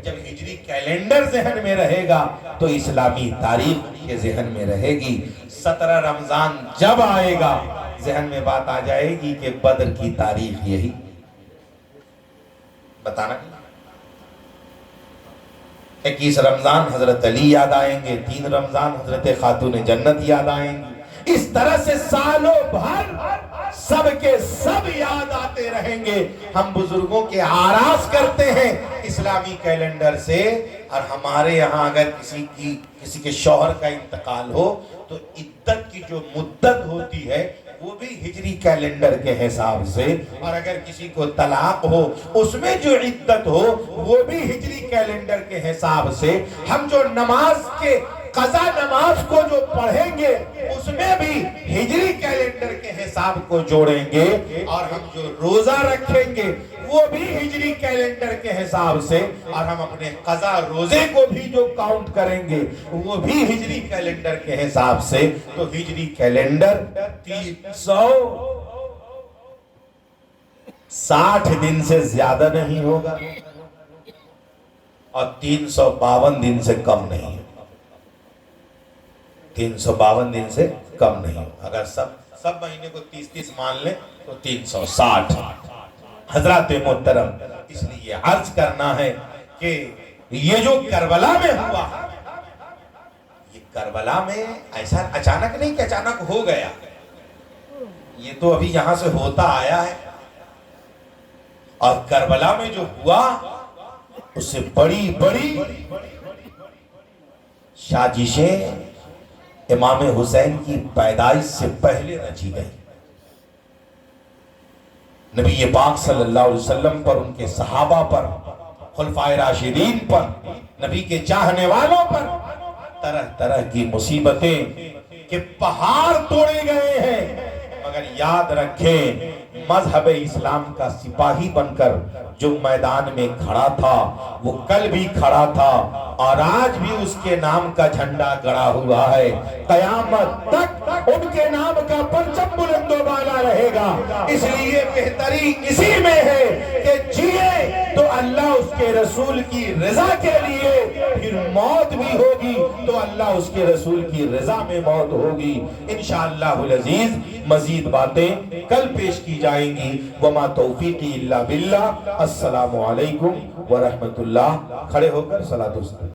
A: جب ہجری کیلنڈر ذہن میں رہے گا تو اسلامی تاریخ کے ذہن میں رہے گی۔ 17 رمضان جب آئے گا ذہن میں بات آ جائے گی کہ بدر کی تاریخ یہی بتانا۔ 21 رمضان حضرت علی یاد آئیں گے، 3 رمضان حضرت خاتون جنت یاد آئیں گی، اس طرح سے سالوں بھر سب کے سب یاد آتے رہیں گے۔ ہم بزرگوں کے آراز کرتے ہیں اسلامی کیلنڈر سے، اور ہمارے یہاں اگر کسی کے شوہر کا انتقال ہو تو عدت کی جو مدت ہوتی ہے وہ بھی ہجری کیلنڈر کے حساب سے، اور اگر کسی کو طلاق ہو اس میں جو عدت ہو وہ بھی ہجری کیلنڈر کے حساب سے۔ ہم جو نماز کے قضا نماز کو جو پڑھیں گے اس میں بھی ہجری کیلنڈر کے حساب کو جوڑیں گے، اور ہم جو روزہ رکھیں گے وہ بھی ہجری کیلنڈر کے حساب سے، اور ہم اپنے قضا روزے کو بھی جو کاؤنٹ کریں گے وہ بھی ہجری کیلنڈر کے حساب سے۔ تو ہجری کیلنڈر 360 دن سے زیادہ نہیں ہوگا اور 352 دن سے کم نہیں ہوگا۔ 352 دن سے کم نہیں ہوگا۔ اگر سب مہینے کو 30 مان لیں تو 360۔ حضرات محترم، اس لیے عرض کرنا ہے کہ یہ جو کربلا میں ہوا، یہ کربلا میں ایسا اچانک نہیں کہ اچانک ہو گیا، یہ تو ابھی یہاں سے ہوتا آیا ہے، اور کربلا میں جو ہوا اس سے بڑی بڑی سازشیں امام حسین کی پیدائش سے پہلے رچی گئی۔ نبی پاک صلی اللہ علیہ وسلم پر، ان کے صحابہ پر، خلفائے راشدین پر، نبی کے چاہنے والوں پر طرح طرح کی مصیبتیں کہ پہاڑ توڑے گئے ہیں، مگر یاد رکھیں مذہب اسلام کا سپاہی بن کر جو میدان میں کھڑا تھا وہ کل بھی کھڑا تھا، اور آج بھی اس کے نام کا جھنڈا گڑا ہوا ہے، قیامت تک ان کے نام کا پرچم بلند و بالا رہے گا۔ اس لیے بہتری اسی میں ہے کہ جیے تو اللہ اس کے رسول کی رضا کے لیے، پھر موت بھی ہوگی تو اللہ اس کے رسول کی رضا میں موت ہوگی۔ انشاءاللہ العزیز مزید باتیں کل پیش کی جائیں گی۔ وما توفیقی الا باللہ۔ السلام علیکم ورحمۃ اللہ۔ کھڑے ہو کر صلاۃ